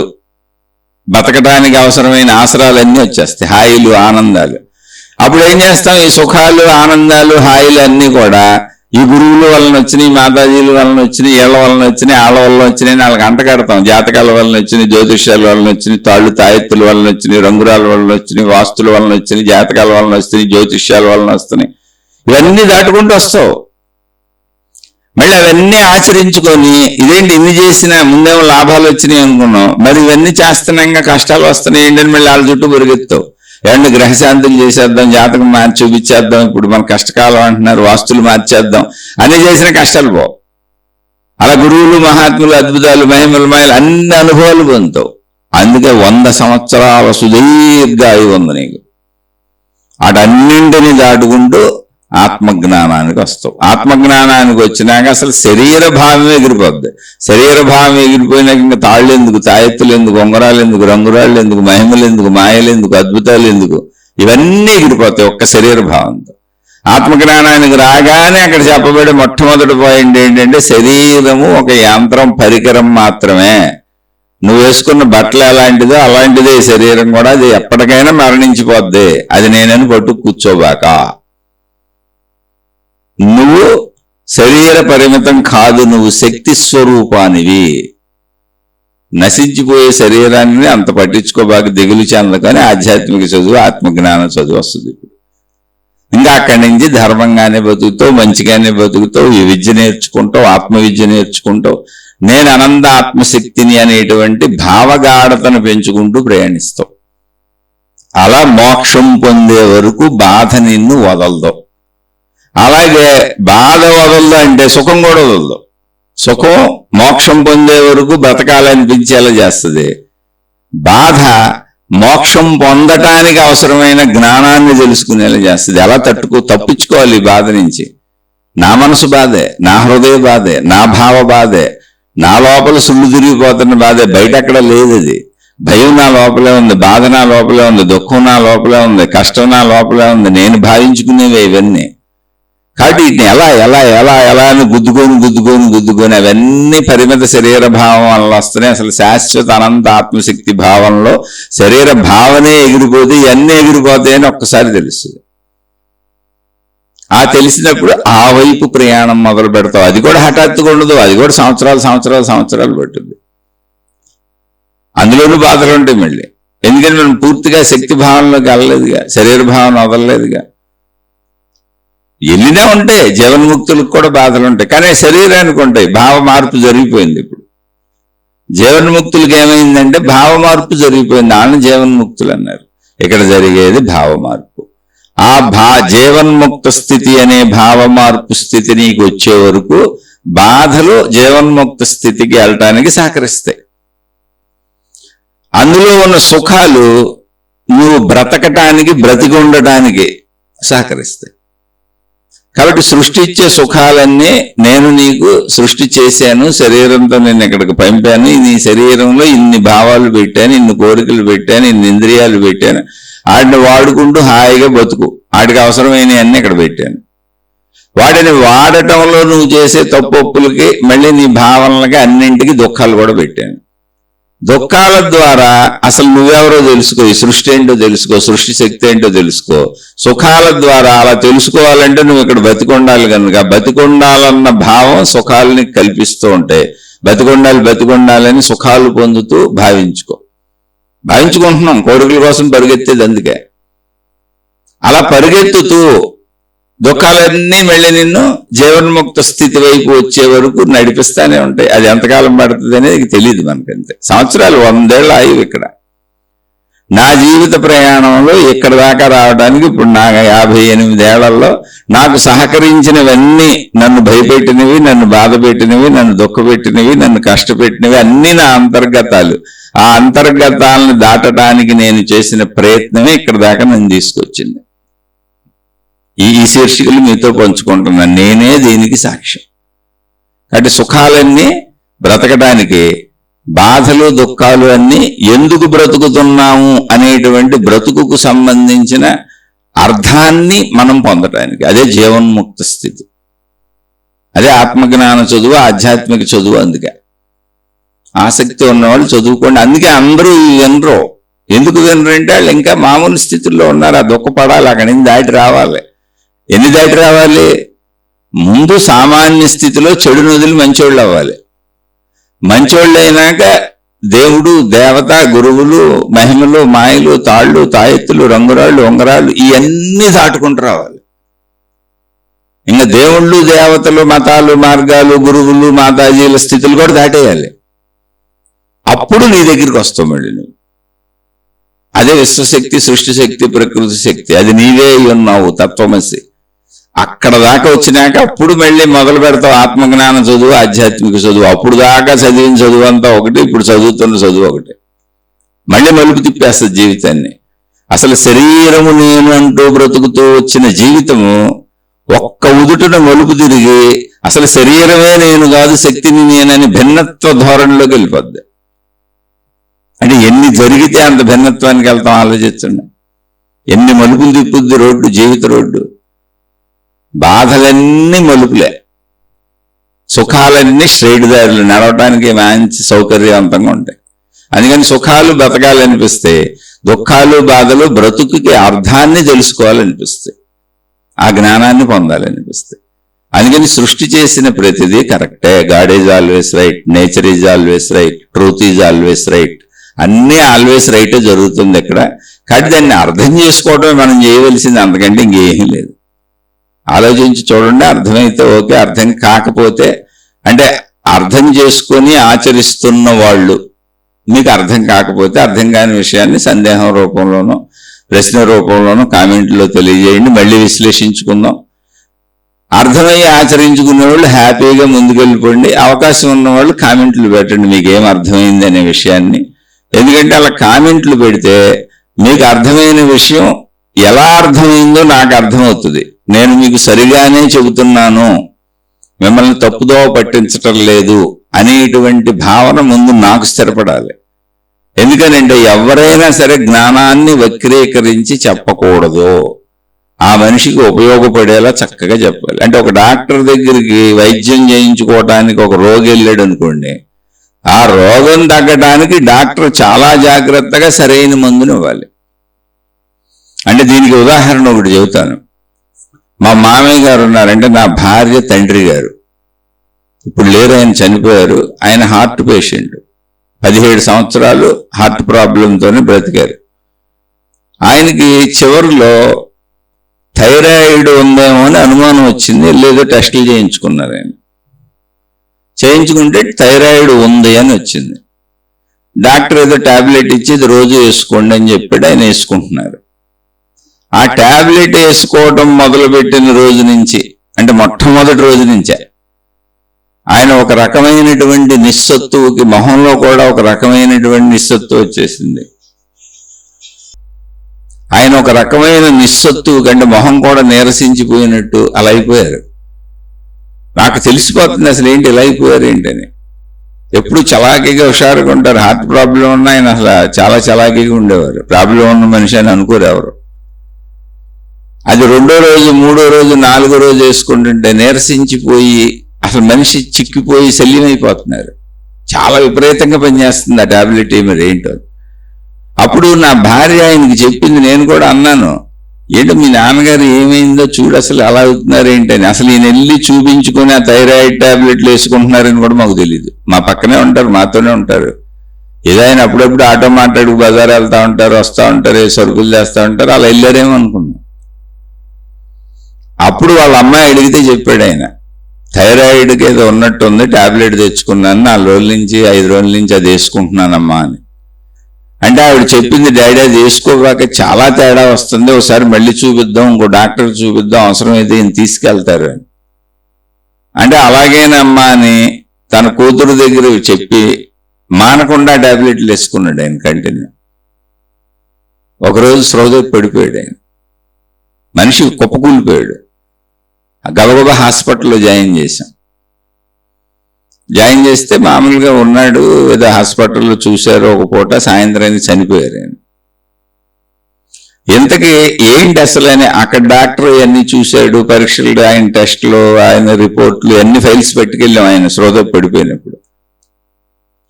[SPEAKER 1] బతకడానికి అవసరమైన ఆసరాలన్నీ వచ్చేస్తాయి, హాయిలు, ఆనందాలు. అప్పుడు ఏం చేస్తాం, ఈ సుఖాలు, ఆనందాలు, హాయిలు అన్నీ కూడా ఈ గురువుల వలన వచ్చినాయి, మాతాజీల వలన వచ్చినాయి, ఏళ్ల వలన వచ్చినాయి, ఆళ్ళ వలన వచ్చినాయి, వాళ్ళకి అంటకడతాం. జాతకాల వలన వచ్చినాయి, జ్యోతిష్యాల వలన వచ్చినాయి, తాళ్ళు తాయెత్తుల వలన వచ్చినాయి, రంగురాల వలన వచ్చినాయి, వాస్తుల వలన వచ్చినాయి, జాతకాల వలన వస్తున్నాయి, జ్యోతిష్యాల వలన వస్తున్నాయి. ఇవన్నీ దాటుకుంటూ వస్తావు. మళ్ళీ అవన్నీ ఆచరించుకొని ఇదేంటి ఇన్ని చేసినా ముందేమో లాభాలు వచ్చినాయి అనుకున్నాం, మరి ఇవన్నీ చేస్తున్నాగా కష్టాలు వస్తున్నాయి ఏంటని మళ్ళీ వాళ్ళ చుట్టూ పరిగెత్తావు. ఏమంటే గ్రహశాంతులు చేసేద్దాం, జాతకం మార్చి చూపించేద్దాం, ఇప్పుడు మన కష్టకాలం అంటున్నారు, వాస్తులు మార్చేద్దాం, అన్ని చేసిన కష్టాలు పోవు. అలా గురువులు మహాత్ములు అద్భుతాలు మహిమలు మాయలు అన్ని అనుభవాలు పొందుతావు. అందుకే 100 సంవత్సరాల సుదీర్ఘ ఆయువు ఉంది నీకు. వాటన్నింటినీ దాటుకుంటూ ఆత్మజ్ఞానానికి వస్తావు. ఆత్మజ్ఞానానికి వచ్చినాక అసలు శరీర భావం ఎగిరిపోద్ది. శరీర భావం ఎగిరిపోయినాక ఇంకా తాళ్ళు ఎందుకు, తాయెత్తులు ఎందుకు, ఉంగరాలు ఎందుకు, రంగురాళ్ళు ఎందుకు, మహిమలు ఎందుకు, మాయలు ఎందుకు, అద్భుతాలు ఎందుకు, ఇవన్నీ ఎగిరిపోతాయి ఒక్క శరీర భావంతో. ఆత్మజ్ఞానానికి రాగానే అక్కడ చెప్పబడే మొట్టమొదటి పాయింట్ ఏంటంటే శరీరము ఒక యంత్రం, పరికరం మాత్రమే. నువ్వు వేసుకున్న బట్టలు ఎలాంటిదో అలాంటిదే శరీరం కూడా, అది ఎప్పటికైనా మరణించిపోద్ది, అది నేనని పట్టు కూర్చోబాక. నువ్వు శరీర పరిమితం కాదు, నువ్వు శక్తి స్వరూపానివి. నశించిపోయే శరీరాన్ని అంత పట్టించుకోబాక, దిగులు చెందకని ఆధ్యాత్మిక చదువు, ఆత్మజ్ఞాన చదువు వస్తుంది. ఇప్పుడు ఇంకా అక్కడి నుంచి ధర్మంగానే బతుకుతావు, మంచిగానే బతుకుతావు, ఈ విద్య నేర్చుకుంటావు, ఆత్మవిద్య నేర్చుకుంటావు. నేను అనంత ఆత్మశక్తిని అనేటువంటి భావగాఢతను పెంచుకుంటూ ప్రయాణిస్తావు. అలా మోక్షం పొందే వరకు బాధ నిన్ను వదలదు. అలాగే బాధ వదలదు అంటే సుఖం కూడా వదలదు. సుఖం మోక్షం పొందే వరకు బ్రతకాలనిపించేలా చేస్తుంది. బాధ మోక్షం పొందటానికి అవసరమైన జ్ఞానాన్ని తెలుసుకునేలా చేస్తుంది. ఎలా తప్పించుకోవాలి ఈ బాధ నుంచి? నా మనసు బాధే, నా హృదయ బాధే, నా భావ బాధే, నా లోపల సుళ్ళు తిరిగిపోతున్న బాధే, బయట అక్కడ లేదు. అది భయం నా లోపలే ఉంది, బాధ నా లోపలే ఉంది, దుఃఖం నా లోపలే ఉంది, కష్టం నా లోపలే ఉంది, నేను భావించుకునేవే ఇవన్నీ. కాబట్టి వీటిని ఎలా ఎలా ఎలా ఎలా అని గుద్దుకొని అవన్నీ పరిమిత శరీర భావం వల్ల వస్తున్నాయి. అసలు శాశ్వత అనంత ఆత్మశక్తి భావంలో శరీర భావనే ఎగిరిపోతే ఇవన్నీ ఎగిరిపోతాయని ఒక్కసారి తెలుస్తుంది. ఆ తెలిసినప్పుడు ఆ వైపు ప్రయాణం మొదలు పెడతావు. అది కూడా హఠాత్తుగా ఉండదు, అది కూడా సంవత్సరాలు పట్టుద్ది. అందులోనూ బాధలు ఉంటాయి మళ్ళీ. ఎందుకంటే మనం పూర్తిగా శక్తి భావనలోకి వెళ్ళలేదుగా, శరీర భావన వదలలేదుగా. వెళ్ళినా ఉంటాయి, జీవన్ముక్తులకు కూడా బాధలు ఉంటాయి, కానీ శరీరానికి ఉంటాయి. భావ మార్పు జరిగిపోయింది. ఇప్పుడు జీవన్ముక్తులకు ఏమైందంటే భావ మార్పు జరిగిపోయింది, వాళ్ళని జీవన్ముక్తులు అన్నారు. ఇక్కడ జరిగేది భావ మార్పు. ఆ జీవన్ముక్త స్థితి అనే భావ మార్పు స్థితి నీకు వచ్చే వరకు బాధలు జీవన్ముక్త స్థితికి వెళ్ళటానికి సహకరిస్తాయి. అందులో ఉన్న సుఖాలు నువ్వు బ్రతకటానికి, బ్రతికి ఉండటానికి సహకరిస్తాయి. కాబట్టి సృష్టి ఇచ్చే సుఖాలన్నీ నేను నీకు సృష్టి చేశాను, శరీరంతో నేను ఇక్కడికి పంపాను, నీ శరీరంలో ఇన్ని భావాలు పెట్టాను, ఇన్ని కోరికలు పెట్టాను, ఇన్ని ఇంద్రియాలు పెట్టాను, వాటిని వాడుకుంటూ హాయిగా బతుకు, వాటికి అవసరమైనవన్నీ ఇక్కడ పెట్టాను. వాటిని వాడటంలో నువ్వు చేసే తప్పొప్పులకి, మళ్ళీ నీ భావనలకి అన్నింటికి దుఃఖాలు కూడా పెట్టాను. దుఃఖాల ద్వారా అసలు నువ్వెవరో తెలుసుకో, ఈ సృష్టి ఏంటో తెలుసుకో, సృష్టి శక్తి ఏంటో తెలుసుకో. సుఖాల ద్వారా అలా తెలుసుకోవాలంటే నువ్వు ఇక్కడ బతికొండాలి కనుక, బతికొండాలన్న భావం సుఖాలని కల్పిస్తూ ఉంటే బతికొండాలని సుఖాలు పొందుతూ భావించుకుంటున్నాం. కోరికల కోసం పరిగెత్తేది అందుకే. అలా పరిగెత్తుతూ దుఃఖాలన్నీ మళ్ళీ నిన్ను జీవన్ముక్త స్థితి వైపు వచ్చే వరకు నడిపిస్తానే ఉంటాయి. అది ఎంతకాలం పడుతుంది అనేది తెలియదు మనకంతే. సంవత్సరాలు 100 ఏళ్ళ ఆయువు ఇక్కడ. నా జీవిత ప్రయాణంలో ఇక్కడ దాకా రావడానికి ఇప్పుడు నా 58 ఏళ్లలో నాకు సహకరించినవన్నీ, నన్ను భయపెట్టినవి, నన్ను బాధ పెట్టినవి, నన్ను దుఃఖపెట్టినవి, నన్ను కష్టపెట్టినవి అన్నీ నా అంతర్గతాలు. ఆ అంతర్గతాలను దాటడానికి నేను చేసిన ప్రయత్నమే ఇక్కడ దాకా నన్ను తీసుకొచ్చింది. ఈ శీర్షికలు మీతో పంచుకుంటున్నాను, నేనే దీనికి సాక్ష్యం. కాబట్టి సుఖాలన్నీ బ్రతకడానికి, బాధలు దుఃఖాలు అన్నీ ఎందుకు బ్రతుకుతున్నాము అనేటువంటి బ్రతుకుకు సంబంధించిన అర్థాన్ని మనం పొందటానికి, అదే జీవన్ముక్త స్థితి, అదే ఆత్మజ్ఞాన చదువు, ఆధ్యాత్మిక చదువు. అందుకే ఆసక్తి ఉన్నవాళ్ళు చదువుకోండి. అందుకే అందరూ వినరు. ఎందుకు వినరంటే వాళ్ళు ఇంకా మామూలు స్థితుల్లో ఉన్నారు. ఆ దుఃఖపడాలి, అక్కడి నుంచి దాటి రావాలి. ఎన్ని దాటి రావాలి? ముందు సామాన్య స్థితిలో చెడును వదిలి మంచోళ్ళు అవ్వాలి. మంచోళ్ళు అయినాక దేవుడు, దేవత, గురువులు, మహిమలు, మాయలు, తాళ్ళు, తాయెత్తులు, రంగురాళ్ళు, ఉంగరాళ్ళు ఇవన్నీ దాటుకుంటూ రావాలి. ఇంకా దేవుళ్ళు, దేవతలు, మతాలు, మార్గాలు, గురువులు, మాతాజీల స్థితులు కూడా దాటేయాలి. అప్పుడు నీ దగ్గరికి వస్తావు మళ్ళీ నువ్వు. అదే విశ్వశక్తి, సృష్టి శక్తి, ప్రకృతి శక్తి, అది నీవే ఉన్నావు, తత్వమసి. అక్కడ దాకా వచ్చినాక అప్పుడు మళ్ళీ మొదలు పెడతావు ఆత్మజ్ఞానం చదువు, ఆధ్యాత్మిక చదువు. అప్పుడు దాకా చదివిన చదువు అంతా ఒకటి, ఇప్పుడు చదువుతున్న చదువు ఒకటి. మళ్ళీ మలుపు తిప్పేస్తుంది జీవితాన్ని. అసలు శరీరము నేను అంటూ బ్రతుకుతూ వచ్చిన జీవితము ఒక్క ఉదుటన మలుపు తిరిగి అసలు శరీరమే నేను కాదు, శక్తిని నేనని భిన్నత్వ ధోరణిలోకి వెళ్ళిపోద్ది. అంటే ఎన్ని జరిగితే అంత భిన్నత్వానికి వెళ్తాం ఆలోచించండి. ఎన్ని మలుపులు తిప్పుద్ది రోడ్డు, జీవిత రోడ్డు. బాధలన్నీ మలుపులే, సుఖాలన్నీ స్ట్రైట్ దారులు, నడవటానికి మంచి సౌకర్యవంతంగా ఉంటాయి. అందుకని సుఖాలు బ్రతకాలనిపిస్తే, దుఃఖాలు, బాధలు బ్రతుకుకి అర్థాన్ని తెలుసుకోవాలనిపిస్తాయి, ఆ జ్ఞానాన్ని పొందాలనిపిస్తాయి. అందుకని సృష్టి చేసిన ప్రతిదీ కరెక్టే. God is always right, nature is always right, truth is always right, అన్నీ ఆల్వేస్ రైటే జరుగుతుంది ఇక్కడ. కాబట్టి దాన్ని అర్థం చేసుకోవడమే మనం చేయవలసింది, అంతకంటే ఇంకేమీ లేదు. ఆలోచించి చూడండి, అర్థమైతే ఓకే, అర్థం కాకపోతే అంటే అర్థం చేసుకొని ఆచరిస్తున్న వాళ్ళు, మీకు అర్థం కాకపోతే అర్థం కాని విషయాన్ని సందేహం రూపంలోనో ప్రశ్న రూపంలోనో కామెంట్లో తెలియజేయండి, మళ్ళీ విశ్లేషించుకుందాం. అర్థమయ్యి ఆచరించుకునే వాళ్ళు హ్యాపీగా ముందుకెళ్ళిపోండి. అవకాశం ఉన్న వాళ్ళు కామెంట్లు పెట్టండి మీకేం అర్థమైంది అనే విషయాన్ని. ఎందుకంటే అలా కామెంట్లు పెడితే మీకు అర్థమైన విషయం ఎలా అర్థమైందో నాకు అర్థమవుతుంది. నేను మీకు సరిగానే చెబుతున్నాను, మిమ్మల్ని తప్పుదోవ పట్టించటం లేదు అనేటువంటి భావన ముందు నాకు స్థిరపడాలి. ఎందుకనంటే ఎవరైనా సరే జ్ఞానాన్ని వక్రీకరించి చెప్పకూడదు, ఆ మనిషికి ఉపయోగపడేలా చక్కగా చెప్పాలి. అంటే ఒక డాక్టర్ దగ్గరికి వైద్యం చేయించుకోవటానికి ఒక రోగి వెళ్ళాడు అనుకోండి, ఆ రోగం తగ్గడానికి డాక్టర్ చాలా జాగ్రత్తగా సరైన మందుని ఇవ్వాలి. అంటే దీనికి ఉదాహరణ ఒకటి చెబుతాను. మా మామయ్య గారు ఉన్నారంటే నా భార్య తండ్రి గారు, ఇప్పుడు లేరు, ఆయన చనిపోయారు. ఆయన హార్ట్ పేషెంట్, 17 సంవత్సరాలు హార్ట్ ప్రాబ్లంతోనే బ్రతికారు. ఆయనకి చివరిలో థైరాయిడ్ ఉందేమో అని అనుమానం వచ్చింది, లేదో టెస్టులు చేయించుకున్నారు. ఆయన చేయించుకుంటే థైరాయిడ్ ఉంది అని వచ్చింది. డాక్టర్ ఏదో టాబ్లెట్ ఇచ్చి ఇది రోజు వేసుకోండి అని చెప్పాడు, ఆయన వేసుకుంటున్నారు. ఆ టాబ్లెట్ వేసుకోవటం మొదలుపెట్టిన రోజు నుంచి, అంటే మొట్టమొదటి రోజు నుంచే ఆయన ఒక రకమైనటువంటి నిస్సత్తువుకి, మొహంలో కూడా ఒక రకమైనటువంటి నిస్సత్తు వచ్చేసింది. ఆయన ఒక రకమైన నిస్సత్తువు కంటే మొహం కూడా నీరసించిపోయినట్టు అలా అయిపోయారు. నాకు తెలిసిపోతుంది అసలు ఏంటి ఇలా అయిపోయారు ఏంటని. ఎప్పుడు చలాకీగా హుషారుగా ఉంటారు. హార్ట్ ప్రాబ్లం ఉన్న ఆయన అసలు చాలా చలాకీగా ఉండేవారు. ప్రాబ్లం ఉన్న మనిషి అని అనుకోరు ఎవరు. అది 2వ రోజు, 3వ రోజు, 4వ రోజు వేసుకుంటుంటే నీరసించిపోయి అసలు మనిషి చిక్కిపోయి శల్యమైపోతున్నారు. చాలా విపరీతంగా పనిచేస్తుంది ఆ టాబ్లెట్, మరి ఏంటో. అప్పుడు నా భార్య ఆయనకి చెప్పింది, నేను కూడా అన్నాను, ఏంటో మీ నాన్నగారు ఏమైందో చూడు, అసలు అలా అవుతున్నారు ఏంటని. అసలు ఈయన వెళ్ళి చూపించుకొని ఆ థైరాయిడ్ టాబ్లెట్లు వేసుకుంటున్నారని కూడా మాకు తెలియదు. మా పక్కనే ఉంటారు, మాతోనే ఉంటారు. ఏదైనా అప్పుడప్పుడు ఆటో మాట్లాడుకు బజార్ వెళ్తా ఉంటారు, వస్తూ ఉంటారు, సరుకులు చేస్తూ ఉంటారు, అలా వెళ్ళారేమో అనుకున్నాం. అప్పుడు వాళ్ళ అమ్మాయి అడిగితే చెప్పాడు ఆయన, థైరాయిడ్కి ఏదో ఉన్నట్టుంది, టాబ్లెట్ తెచ్చుకున్నాను, 4 రోజుల నుంచి 5 రోజుల నుంచి అది వేసుకుంటున్నానమ్మా అని. అంటే ఆవిడ చెప్పింది, డాడీ అది వేసుకోగాక చాలా తేడా వస్తుంది, ఒకసారి మళ్ళీ చూపిద్దాం, ఇంకో డాక్టర్ చూపిద్దాం, అవసరమైతే ఈయన తీసుకెళ్తారు అని. అంటే అలాగేనమ్మా అని తన కూతురు దగ్గర చెప్పి మానకుండా టాబ్లెట్లు వేసుకున్నాడు ఆయన కంటిన్యూ. ఒకరోజు స్రోద పడిపోయాడు ఆయన, మనిషి కుప్పకూలిపోయాడు. గబగబా హాస్పిటల్లో జాయిన్ చేశాం. జాయిన్ చేస్తే మామూలుగా ఉన్నాడు, ఏదో హాస్పిటల్లో చూశారు ఒక పూట, సాయంత్రానికి చనిపోయారు ఆయన. ఇంతకీ ఏంటి అసలు అని అక్కడ డాక్టర్ అన్ని చూశాడు, పరీక్షలు, ఆయన టెస్టులు, ఆయన రిపోర్ట్లు, అన్ని ఫైల్స్ పెట్టుకెళ్ళాం. ఆయన శ్రోత పడిపోయినప్పుడు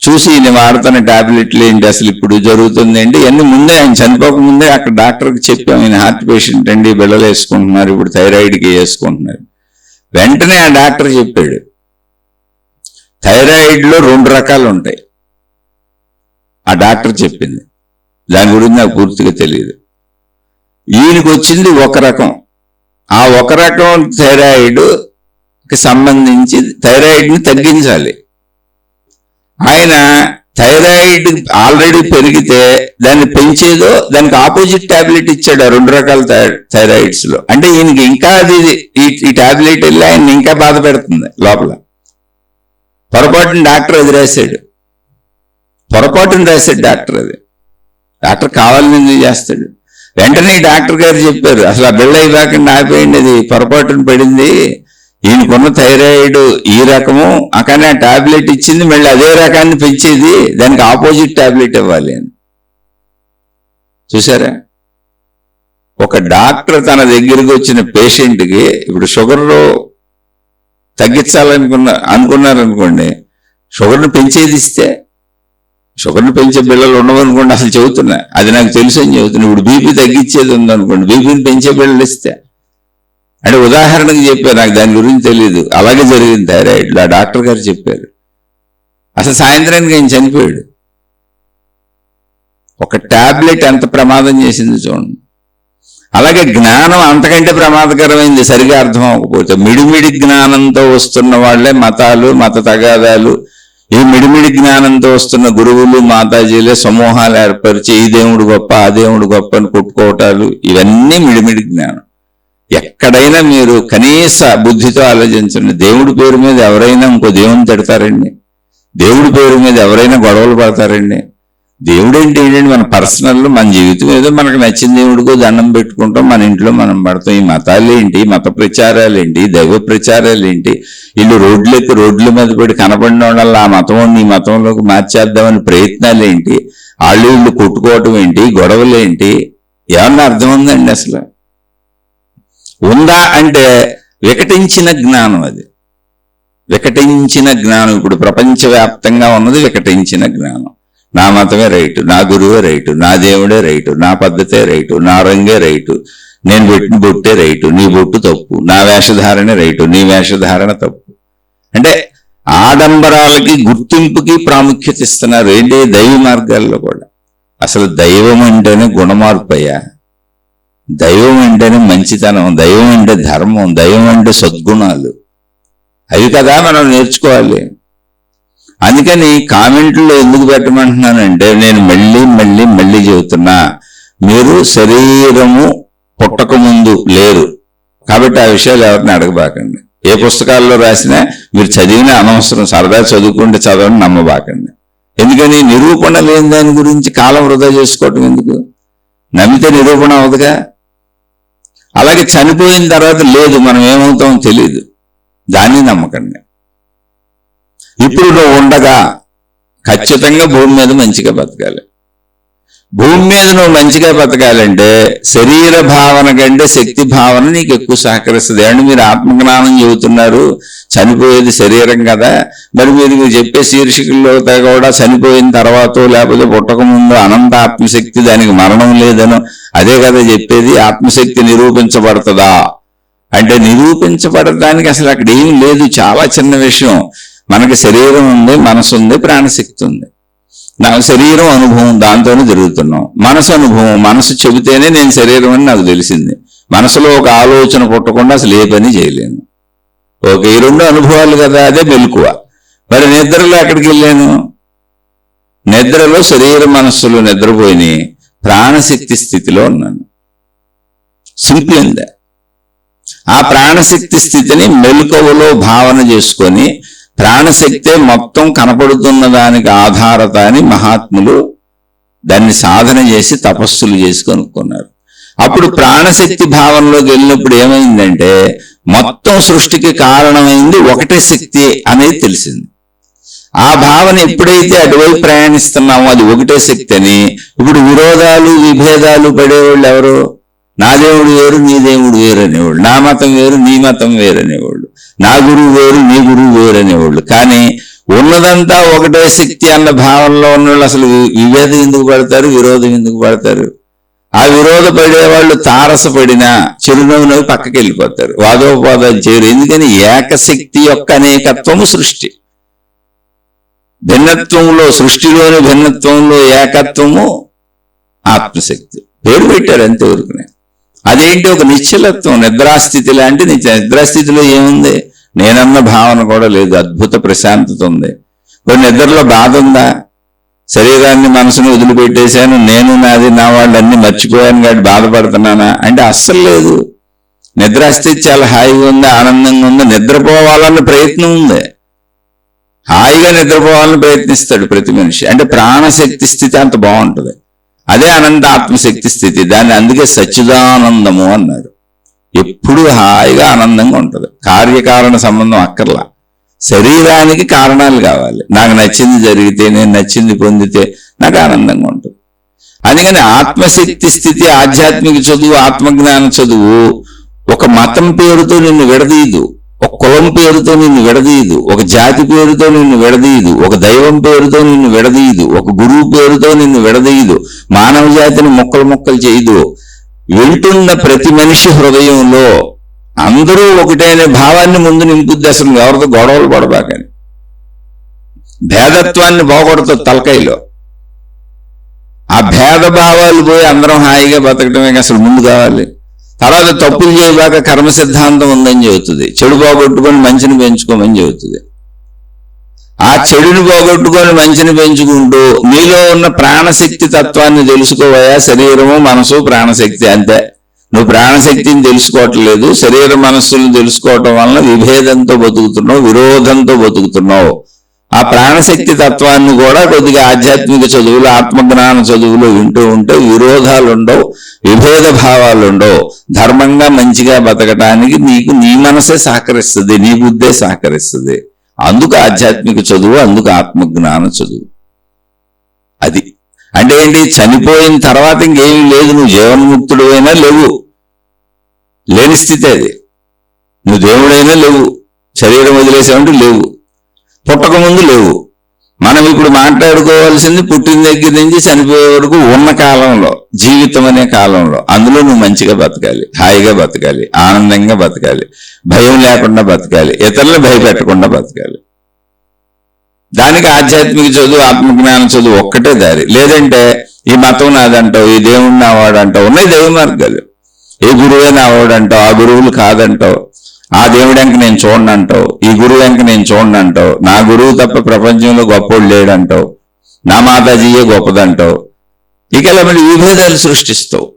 [SPEAKER 1] చూసి ఈయన వాడుతున్న టాబ్లెట్లు ఏంటి, అసలు ఇప్పుడు జరుగుతుంది ఏంటి, ఇవన్నీ ముందే ఆయన చనిపోక ముందే అక్కడ డాక్టర్కి చెప్పాం, ఈయన హార్ట్ పేషెంట్ అండి, బిళ్ళలు వేసుకుంటున్నారు, ఇప్పుడు థైరాయిడ్కి వేసుకుంటున్నారు. వెంటనే ఆ డాక్టర్ చెప్పాడు, థైరాయిడ్లో 2 రకాలు ఉంటాయి. ఆ డాక్టర్ చెప్పింది, దాని గురించి నాకు పూర్తిగా తెలియదు. ఈయనకి వచ్చింది ఒక రకం, ఆ ఒక రకం థైరాయిడ్కి సంబంధించి థైరాయిడ్ని తగ్గించాలి. ఆయన థైరాయిడ్ ఆల్రెడీ పెరిగితే దాన్ని పెంచేదో దానికి ఆపోజిట్ టాబ్లెట్ ఇచ్చాడు ఆ 2 రకాల థైరాయిడ్స్ లో. అంటే ఈయనకి ఇంకా అది ఈ టాబ్లెట్ వెళ్ళి ఆయన ఇంకా బాధ పెడుతుంది లోపల. పొరపాటున డాక్టర్ అది రాశాడు, డాక్టర్. అది డాక్టర్ కావాలని ఎందుకు చేస్తాడు? వెంటనే డాక్టర్ గారు చెప్పారు, అసలు ఆ బిళ్ళ ఇవ్వకుండా ఆపేయండి, అది పొరపాటున పడింది, ఈయనకున్న థైరాయిడ్ ఈ రకము, కానీ ఆ టాబ్లెట్ ఇచ్చింది మళ్ళీ అదే రకాన్ని పెంచేది, దానికి ఆపోజిట్ టాబ్లెట్ ఇవ్వాలి అని. చూసారా? ఒక డాక్టర్ తన దగ్గరికి వచ్చిన పేషెంట్కి ఇప్పుడు షుగర్ అనుకున్నారనుకోండి, షుగర్ను పెంచేది ఇస్తే, షుగర్ను పెంచే బిళ్ళలు ఉండవనుకోండి, అసలు చెబుతున్నా, అది నాకు తెలుసు అని చెబుతున్నా. ఇప్పుడు బీపీ తగ్గించేది ఉందనుకోండి, బీపీని పెంచే బిళ్ళలు ఇస్తే, అంటే ఉదాహరణకు చెప్పారు, నాకు దాని గురించి తెలియదు, అలాగే జరిగింది థైరాయిడ్లో. ఆ డాక్టర్ గారు చెప్పారు, అసలు సాయంత్రానికి ఆయన చనిపోయాడు. ఒక టాబ్లెట్ ఎంత ప్రమాదం చేసింది చూడండి. అలాగే జ్ఞానం అంతకంటే ప్రమాదకరమైంది సరిగా అర్థం అవ్వకపోతే. మిడిమిడి జ్ఞానంతో వస్తున్న వాళ్లే మతాలు, మత తగాదాలు, ఈ మిడిమిడి జ్ఞానంతో వస్తున్న గురువులు, మాతాజీలే సమూహాలు ఏర్పరిచి ఈ దేవుడు గొప్ప, ఆ దేవుడు గొప్ప అని కొట్టుకోవటాలు, ఇవన్నీ మిడిమిడి జ్ఞానం. ఎక్కడైనా మీరు కనీస బుద్ధితో ఆలోచించండి. దేవుడి పేరు మీద ఎవరైనా ఇంకో దేవుని తిడతారండి? దేవుడి పేరు మీద ఎవరైనా గొడవలు పడతారండి? దేవుడు ఏంటి మన పర్సనల్, మన జీవితం ఏదో మనకు నచ్చిన దేవుడికో దండం పెట్టుకుంటాం, మన ఇంట్లో మనం పడతాం. ఈ మతాలు ఏంటి, మత ప్రచారాలు ఏంటి, దైవ ప్రచారాలు ఏంటి? వీళ్ళు రోడ్ల మీద పడి కనపడిన వాళ్ళ ఆ మతం ఈ మతంలోకి మార్చేద్దామని ప్రయత్నాలు ఏంటి? వీళ్ళు కొట్టుకోవటం ఏంటి, గొడవలు ఏంటి? ఏమన్నా అర్థం ఉందండి అసలు? ఉందా అంటే వికటించిన జ్ఞానం. అది వికటించిన జ్ఞానం. ఇప్పుడు ప్రపంచవ్యాప్తంగా ఉన్నది వికటించిన జ్ఞానం. నా మతమే రైటు, నా గురువే రైటు, నా దేవుడే రైటు, నా పద్ధతే రైటు, నా రంగే రైటు, నేను పెట్టిన బొట్టే రైటు, నీ బొట్టు తప్పు, నా వేషధారణ రైటు, నీ వేషధారణ తప్పు. అంటే ఆడంబరాలకి, గుర్తింపుకి ప్రాముఖ్యత ఇస్తున్నారు. ఏంటి? దైవ మార్గాల్లో కూడా. అసలు దైవం అంటేనే గుణమార్పయ్యా, దైవం అంటేనే మంచితనం, దైవం అంటే ధర్మం, దైవం అంటే సద్గుణాలు. అవి కదా మనం నేర్చుకోవాలి. అందుకని కామెంట్లో ఎందుకు పెట్టమంటున్నానంటే, నేను మళ్ళీ చెబుతున్నా, మీరు శరీరము పుట్టక ముందు లేరు కాబట్టి ఆ విషయాలు ఎవరిని అడగబాకండి. ఏ పుస్తకాల్లో రాసినా మీరు చదివిన అనవసరం, సరదా చదువుకుంటే చదవని నమ్మబాకండి. ఎందుకని? నిరూపణ లేని దాని గురించి కాలం వృధా చేసుకోవటం ఎందుకు? నమ్మితే నిరూపణ అవదుగా. అలాగే చనిపోయిన తర్వాత లేదు, మనం ఏమవుతామో తెలియదు, దాన్ని నమ్మకండి. ఇప్పుడు నువ్వు ఉండగా ఖచ్చితంగా భూమి మీద మంచిగా బతకాలి. భూమి మీద నువ్వు మంచిగా బతకాలంటే శరీర భావన కంటే శక్తి భావన నీకు ఎక్కువ సహకరిస్తుంది. ఏమంటే మీరు ఆత్మజ్ఞానం చెబుతున్నారు, చనిపోయేది శరీరం కదా, మరి మీరు చెప్పే శీర్షికల్లో కూడా చనిపోయిన తర్వాత లేకపోతే పుట్టక ముందు అనంత ఆత్మశక్తి, దానికి మరణం లేదనో అదే కదా చెప్పేది. ఆత్మశక్తి నిరూపించబడుతుందా అంటే నిరూపించబడటానికి అసలు అక్కడ ఏం లేదు. చాలా చిన్న విషయం. మనకి శరీరం ఉంది, మనసు ఉంది, ప్రాణశక్తి ఉంది. నా శరీరం అనుభవం, దాంతోనే జరుగుతున్నాం. మనసు అనుభవం, మనసు చెబితేనే నేను శరీరం అని నాకు తెలిసింది. మనసులో ఒక ఆలోచన పుట్టకుండా అసలు ఏ పని చేయలేను. ఓకే, ఈ 2 అనుభవాలు కదా, అదే మెలకువ. మరి నిద్రలో ఎక్కడికి వెళ్ళాను? నిద్రలో శరీర మనస్సులు నిద్రపోయి ప్రాణశక్తి స్థితిలో ఉన్నాను. సింపుల్ అంతే. ఆ ప్రాణశక్తి స్థితిని మెలకువలో భావన చేసుకొని, ప్రాణశక్తే మొత్తం కనపడుతున్న దానికి ఆధారత అని మహాత్ములు దాన్ని సాధన చేసి తపస్సులు చేసి కనుక్కున్నారు. అప్పుడు ప్రాణశక్తి భావనలోకి వెళ్ళినప్పుడు ఏమైందంటే, మొత్తం సృష్టికి కారణమైంది ఒకటే శక్తి అనేది తెలిసింది. ఆ భావన ఎప్పుడైతే అటువైపు ప్రయాణిస్తున్నామో అది ఒకటే శక్తి అని, ఇప్పుడు విరోధాలు, విభేదాలు పడేవాళ్ళు ఎవరు? నా దేవుడు వేరు, నీ దేవుడు వేరు అనేవాళ్ళు, నా మతం వేరు, నీ మతం వేరు అనేవాళ్ళు, నా గురువు వేరు, నీ గురువు వేరు అనేవాళ్ళు. కానీ ఉన్నదంతా ఒకటే శక్తి అన్న భావనలో ఉన్నవాళ్ళు అసలు విభేదం ఎందుకు పడతారు, విరోధం ఎందుకు పడతారు? ఆ విరోధ పడేవాళ్ళు తారసపడినా చిరునవ్వు పక్కకి వెళ్ళిపోతారు, వాదోపవాదాలు చేయరు. ఎందుకని? ఏకశక్తి యొక్క అనేకత్వము సృష్టి. భిన్నత్వంలో, సృష్టిలోని భిన్నత్వంలో ఏకత్వము ఆత్మశక్తి. పేరు పెట్టారు అంతే ఊరుకునే. అది అదేంటి ఒక నిశ్చలత్వం, నిద్రాస్థితి లాంటి నిద్రాస్థితిలో ఏముంది? నేనన్న భావన కూడా లేదు, అద్భుత ప్రశాంతత ఉంది. కొన్ని నిద్రలో బాధ ఉందా? శరీరాన్ని మనసును వదిలిపెట్టేశాను, నేను నాది నా వాళ్ళు అన్ని మర్చిపోయాను కాబట్టి బాధపడుతున్నానా అంటే అస్సలు లేదు. నిద్రాస్థితి చాలా హాయిగా ఉంది, ఆనందంగా ఉంది. నిద్రపోవాలన్న ప్రయత్నం ఉంది, హాయిగా నిద్రపోవాలని ప్రయత్నిస్తాడు ప్రతి మనిషి. అంటే ప్రాణశక్తి స్థితి అంత బాగుంటుంది. అదే అనంత ఆత్మశక్తి స్థితి. దాన్ని అందుకే సచ్చిదానందము అన్నారు. ఎప్పుడు హాయిగా ఆనందంగా ఉంటుంది. కార్యకారణ సంబంధం అక్కర్లా. శరీరానికి కారణాలు కావాలి. నాకు నచ్చింది జరిగితే, నేను నచ్చింది పొందితే నాకు ఆనందంగా ఉంటుంది. అందుకని ఆత్మశక్తి స్థితి, ఆధ్యాత్మిక చదువు, ఆత్మజ్ఞాన చదువు ఒక మతం పేరుతో నిన్ను విడదీయదు, ఒక కులం పేరుతో నిన్ను విడదీయదు, ఒక జాతి పేరుతో నిన్ను విడదీయదు, ఒక దైవం పేరుతో నిన్ను విడదీయదు, ఒక గురువు పేరుతో నిన్ను విడదీయదు, మానవ జాతిని ముక్కలు ముక్కలు చేయదు. వింటున్న ప్రతి మనిషి హృదయంలో అందరూ ఒకటైన భావాన్ని ముందు నింపుద్ది. అసలు ఎవరితో గొడవలు పడబాకని, భేదత్వాన్ని పోగొడతావు తలకాయలో. ఆ భేద భావాలు పోయి అందరం హాయిగా బతకటమే అసలు ముందు కావాలి. తర్వాత తప్పులు చేయబాక కర్మ సిద్ధాంతం ఉందని చెబుతుంది. చెడు పోగొట్టుకొని మంచిని పెంచుకోమని చెబుతుంది. ఆ చెడుని పోగొట్టుకొని మంచిని పెంచుకుంటూ నీలో ఉన్న ప్రాణశక్తి తత్వాన్ని తెలుసుకోవయా. శరీరము మనసు ప్రాణశక్తి అంతే. నువ్వు ప్రాణశక్తిని తెలుసుకోవట్లేదు, శరీర మనస్సులను తెలుసుకోవటం వలన విభేదంతో బతుకుతున్నావు, విరోధంతో బతుకుతున్నావు. ఆ ప్రాణశక్తి తత్వాన్ని కూడా కొద్దిగా ఆధ్యాత్మిక చదువులు, ఆత్మజ్ఞాన చదువులు వింటూ ఉంటే విరోధాలు ఉండవు, విభేద భావాలు ఉండవు. ధర్మంగా మంచిగా బతకటానికి నీకు నీ మనసే సహకరిస్తుంది, నీ బుద్ధే సహకరిస్తుంది. అందుకు ఆధ్యాత్మిక చదువు, అందుకు ఆత్మజ్ఞాన చదువు. అది అంటే ఏంటి? చనిపోయిన తర్వాత ఇంకేమీ లేదు, నువ్వు జీవన్ముక్తుడు అయినా లేవు, లేని స్థితి అది. నువ్వు దేవుడైనా లేవు, శరీరం వదిలేసావంటూ లేవు, పుట్టక ముందు లేవు. మనం ఇప్పుడు మాట్లాడుకోవాల్సింది పుట్టిన దగ్గర నుంచి చనిపోయే వరకు ఉన్న కాలంలో, జీవితం అనే కాలంలో. అందులో నువ్వు మంచిగా బతకాలి, హాయిగా బతకాలి, ఆనందంగా బతకాలి, భయం లేకుండా బతకాలి, ఇతరులను భయపెట్టకుండా బతకాలి. దానికి ఆధ్యాత్మిక చదువు, ఆత్మజ్ఞాన చదువు ఒక్కటే దారి. లేదంటే ఈ మతం నాదంటావు, ఈ దేవుడు నావాడంటావు. ఉన్నాయి దైవ మార్గాలు. ఏ గురువే నావాడంటావు, ఆ గురువులు కాదంటావు. ఆ దేవుడు ఎంక నేను చూడండి అంటావు, ఈ గురువు ఎంక నేను చూడండి అంటావు. నా గురువు తప్ప ప్రపంచంలో గొప్పోడు లేడంటావు, నా మాతాజీయే గొప్పదంటావు. ఇక ఇలా మళ్ళీ విభేదాలు సృష్టిస్తావు.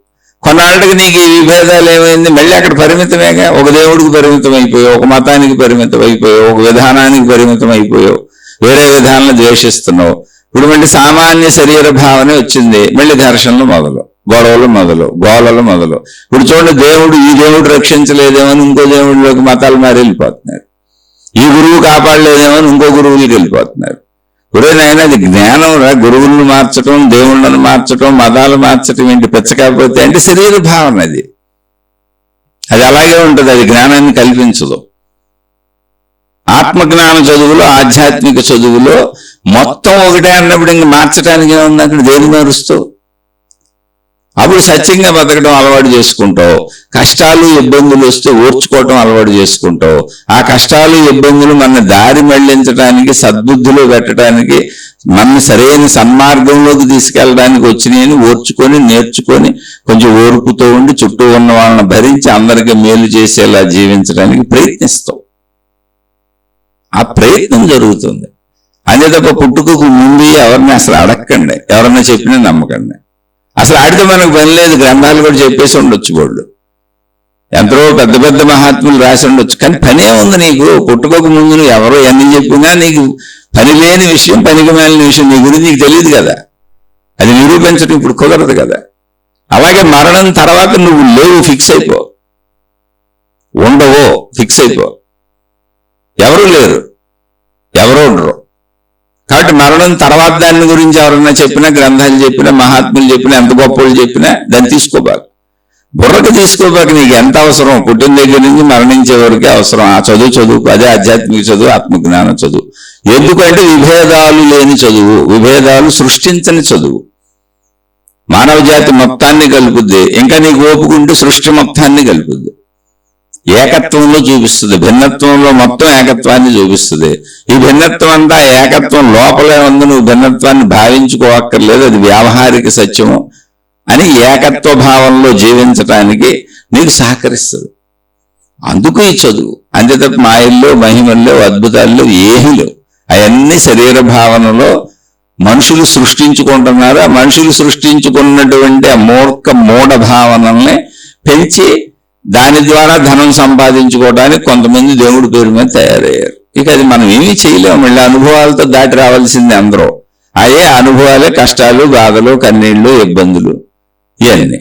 [SPEAKER 1] కొన్నాళ్ళకి నీకు ఈ విభేదాలు ఏమైంది? మళ్ళీ అక్కడ పరిమితమేగా. ఒక దేవుడికి పరిమితం అయిపోయావు, ఒక మతానికి పరిమితం అయిపోయావు, ఒక విధానానికి పరిమితం అయిపోయావు, వేరే విధానాలను ద్వేషిస్తున్నావు. ఇప్పుడు మళ్ళీ సామాన్య శరీర భావనే వచ్చింది. మళ్ళీ ఘర్షణలు మొదలు, గొడవలు మొదలు, గోళలు మొదలు. ఇప్పుడు చూడండి, దేవుడు ఈ దేవుడు రక్షించలేదేమని ఇంకో దేవుడిలోకి మతాలు మారి వెళ్ళిపోతున్నారు. ఈ గురువు కాపాడలేదేమని ఇంకో గురువులకి వెళ్ళిపోతున్నారు. గురువునైనా అది జ్ఞానం రా. గురువులను మార్చడం, దేవుళ్ళను మార్చడం, మతాలు మార్చడం ఏంటి పిచ్చ? కాకపోతే అంటే శరీర భావన అది అలాగే ఉంటుంది, అది జ్ఞానాన్ని కల్పించదు. ఆత్మజ్ఞాన చదువులో, ఆధ్యాత్మిక చదువులో మొత్తం ఒకటే అన్నప్పుడు ఇంక మార్చడానికి ఏముంది? అక్కడ దేని మారుస్తావు? అప్పుడు సత్యంగా బతకడం అలవాటు చేసుకుంటావు. కష్టాలు ఇబ్బందులు వస్తే ఓర్చుకోవటం అలవాటు చేసుకుంటావు. ఆ కష్టాలు ఇబ్బందులు మన దారి మళ్లించడానికి, సద్బుద్ధిలో పెట్టడానికి, మన సరైన సన్మార్గంలోకి తీసుకెళ్ళడానికి వచ్చినాయని ఓర్చుకొని, నేర్చుకొని, కొంచెం ఓర్పుతో ఉండి చుట్టూ ఉన్న వాళ్ళని భరించి అందరికీ మేలు చేసేలా జీవించడానికి ప్రయత్నిస్తావు. ఆ ప్రయత్నం జరుగుతుంది. అదే తప్ప పుట్టుకకు ముందు ఎవరిని అసలు అడగకండి, ఎవరన్నా చెప్పినా నమ్మకండి. అసలు ఆడితే మనకు పని లేదు. గ్రంథాలు కూడా చెప్పేసి ఉండొచ్చు, వాళ్ళు ఎంతో పెద్ద పెద్ద మహాత్ములు రాసి ఉండొచ్చు. కానీ పనే ఉంది నీకు. పుట్టుకోక ముందు నువ్వు ఎవరో ఎన్ని చెప్పినా నీకు పని లేని విషయం, పనికి మాలిన విషయం నీ గురించి నీకు తెలియదు కదా. అది నిరూపించడం ఇప్పుడు కుదరదు కదా. అలాగే మరణం తర్వాత నువ్వు లేవు, ఫిక్స్ అయిపో. ఉండవో ఫిక్స్ అయిపో. ఎవరు లేరు, ఎవరో ఉండరు. కాబట్టి మరణం తర్వాత దాని గురించి ఎవరన్నా చెప్పినా, గ్రంథాలు చెప్పినా, మహాత్ములు చెప్పినా, ఎంత గొప్పలు చెప్పినా దాన్ని తీసుకోబాకు, బుర్రకు తీసుకోబాక. నీకు ఎంత అవసరం? పుట్టిన దగ్గర నుంచి మరణించే వరకే అవసరం. ఆ చదువు. అదే ఆధ్యాత్మిక చదువు, ఆత్మజ్ఞాన చదువు. ఎందుకంటే విభేదాలు లేని చదువు, విభేదాలు సృష్టించని చదువు. మానవ జాతి మొత్తాన్ని కలుపుద్ది. ఇంకా నీకు ఓపుకుంటూ సృష్టి మొత్తాన్ని కలుపుద్ది. ఏకత్వంలో చూపిస్తుంది, భిన్నత్వంలో మొత్తం ఏకత్వాన్ని చూపిస్తుంది. ఈ భిన్నత్వం అంతా ఏకత్వం లోపలే ఉంది. నువ్వు భిన్నత్వాన్ని భావించుకోవక్కర్లేదు, అది వ్యావహారిక సత్యము. అని ఏకత్వ భావంలో జీవించటానికి నీకు సహకరిస్తుంది. అందుకు ఈ చదువు. అంతే తప్ప మాయల్లో మహిమల్లో అద్భుతాల్లో ఏమీ లేవు. అవన్నీ శరీర భావనలో మనుషులు సృష్టించుకుంటున్నారు. ఆ మనుషులు సృష్టించుకున్నటువంటి ఆ మూఢ భావనల్ని పెంచి దాని ద్వారా ధనం సంపాదించుకోవడానికి కొంతమంది దేవుడి పేరు మీద తయారయ్యారు. ఇక అది మనం ఏమీ చేయలేము. మళ్ళీ అనుభవాలతో దాటి రావాల్సిందే అందరూ. అయ్యే అనుభవాలే కష్టాలు, బాధలు, కన్నీళ్లు, ఇబ్బందులు ఇవన్నీ.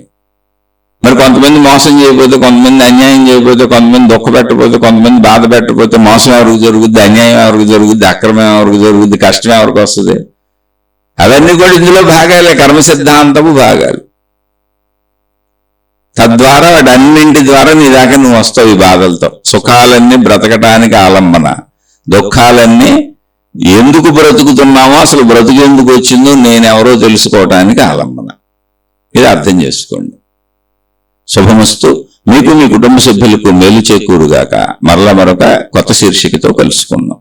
[SPEAKER 1] మరి కొంతమంది మోసం చేయకపోతే, కొంతమంది అన్యాయం చేయకపోతే, కొంతమంది దుఃఖ పెట్టకపోతే, కొంతమంది బాధ పెట్టకపోతే మోసం ఎవరికి జరుగుద్ది, అన్యాయం ఎవరికి జరుగుద్ది, అక్రమం ఎవరికి జరుగుద్ది, కష్టం ఎవరికి వస్తుంది? అవన్నీ కూడా ఇందులో భాగాలే, కర్మ సిద్ధాంతము భాగాలు. తద్వారా వాటన్నింటి ద్వారా నీ దాకా నువ్వు వస్తావు. ఈ బాధలతో సుఖాలన్నీ బ్రతకటానికి ఆలంబన, దుఃఖాలన్నీ ఎందుకు బ్రతుకుతున్నామో, అసలు బ్రతుకు ఎందుకు వచ్చిందో నేనెవరో తెలుసుకోవటానికి ఆలంబన. ఇది అర్థం చేసుకోండి. శుభమస్తు. మీకు మీ కుటుంబ సభ్యులకు మేలు చేకూరుగాక. మరలా మరొక కొత్త శీర్షికతో కలుసుకుందాం.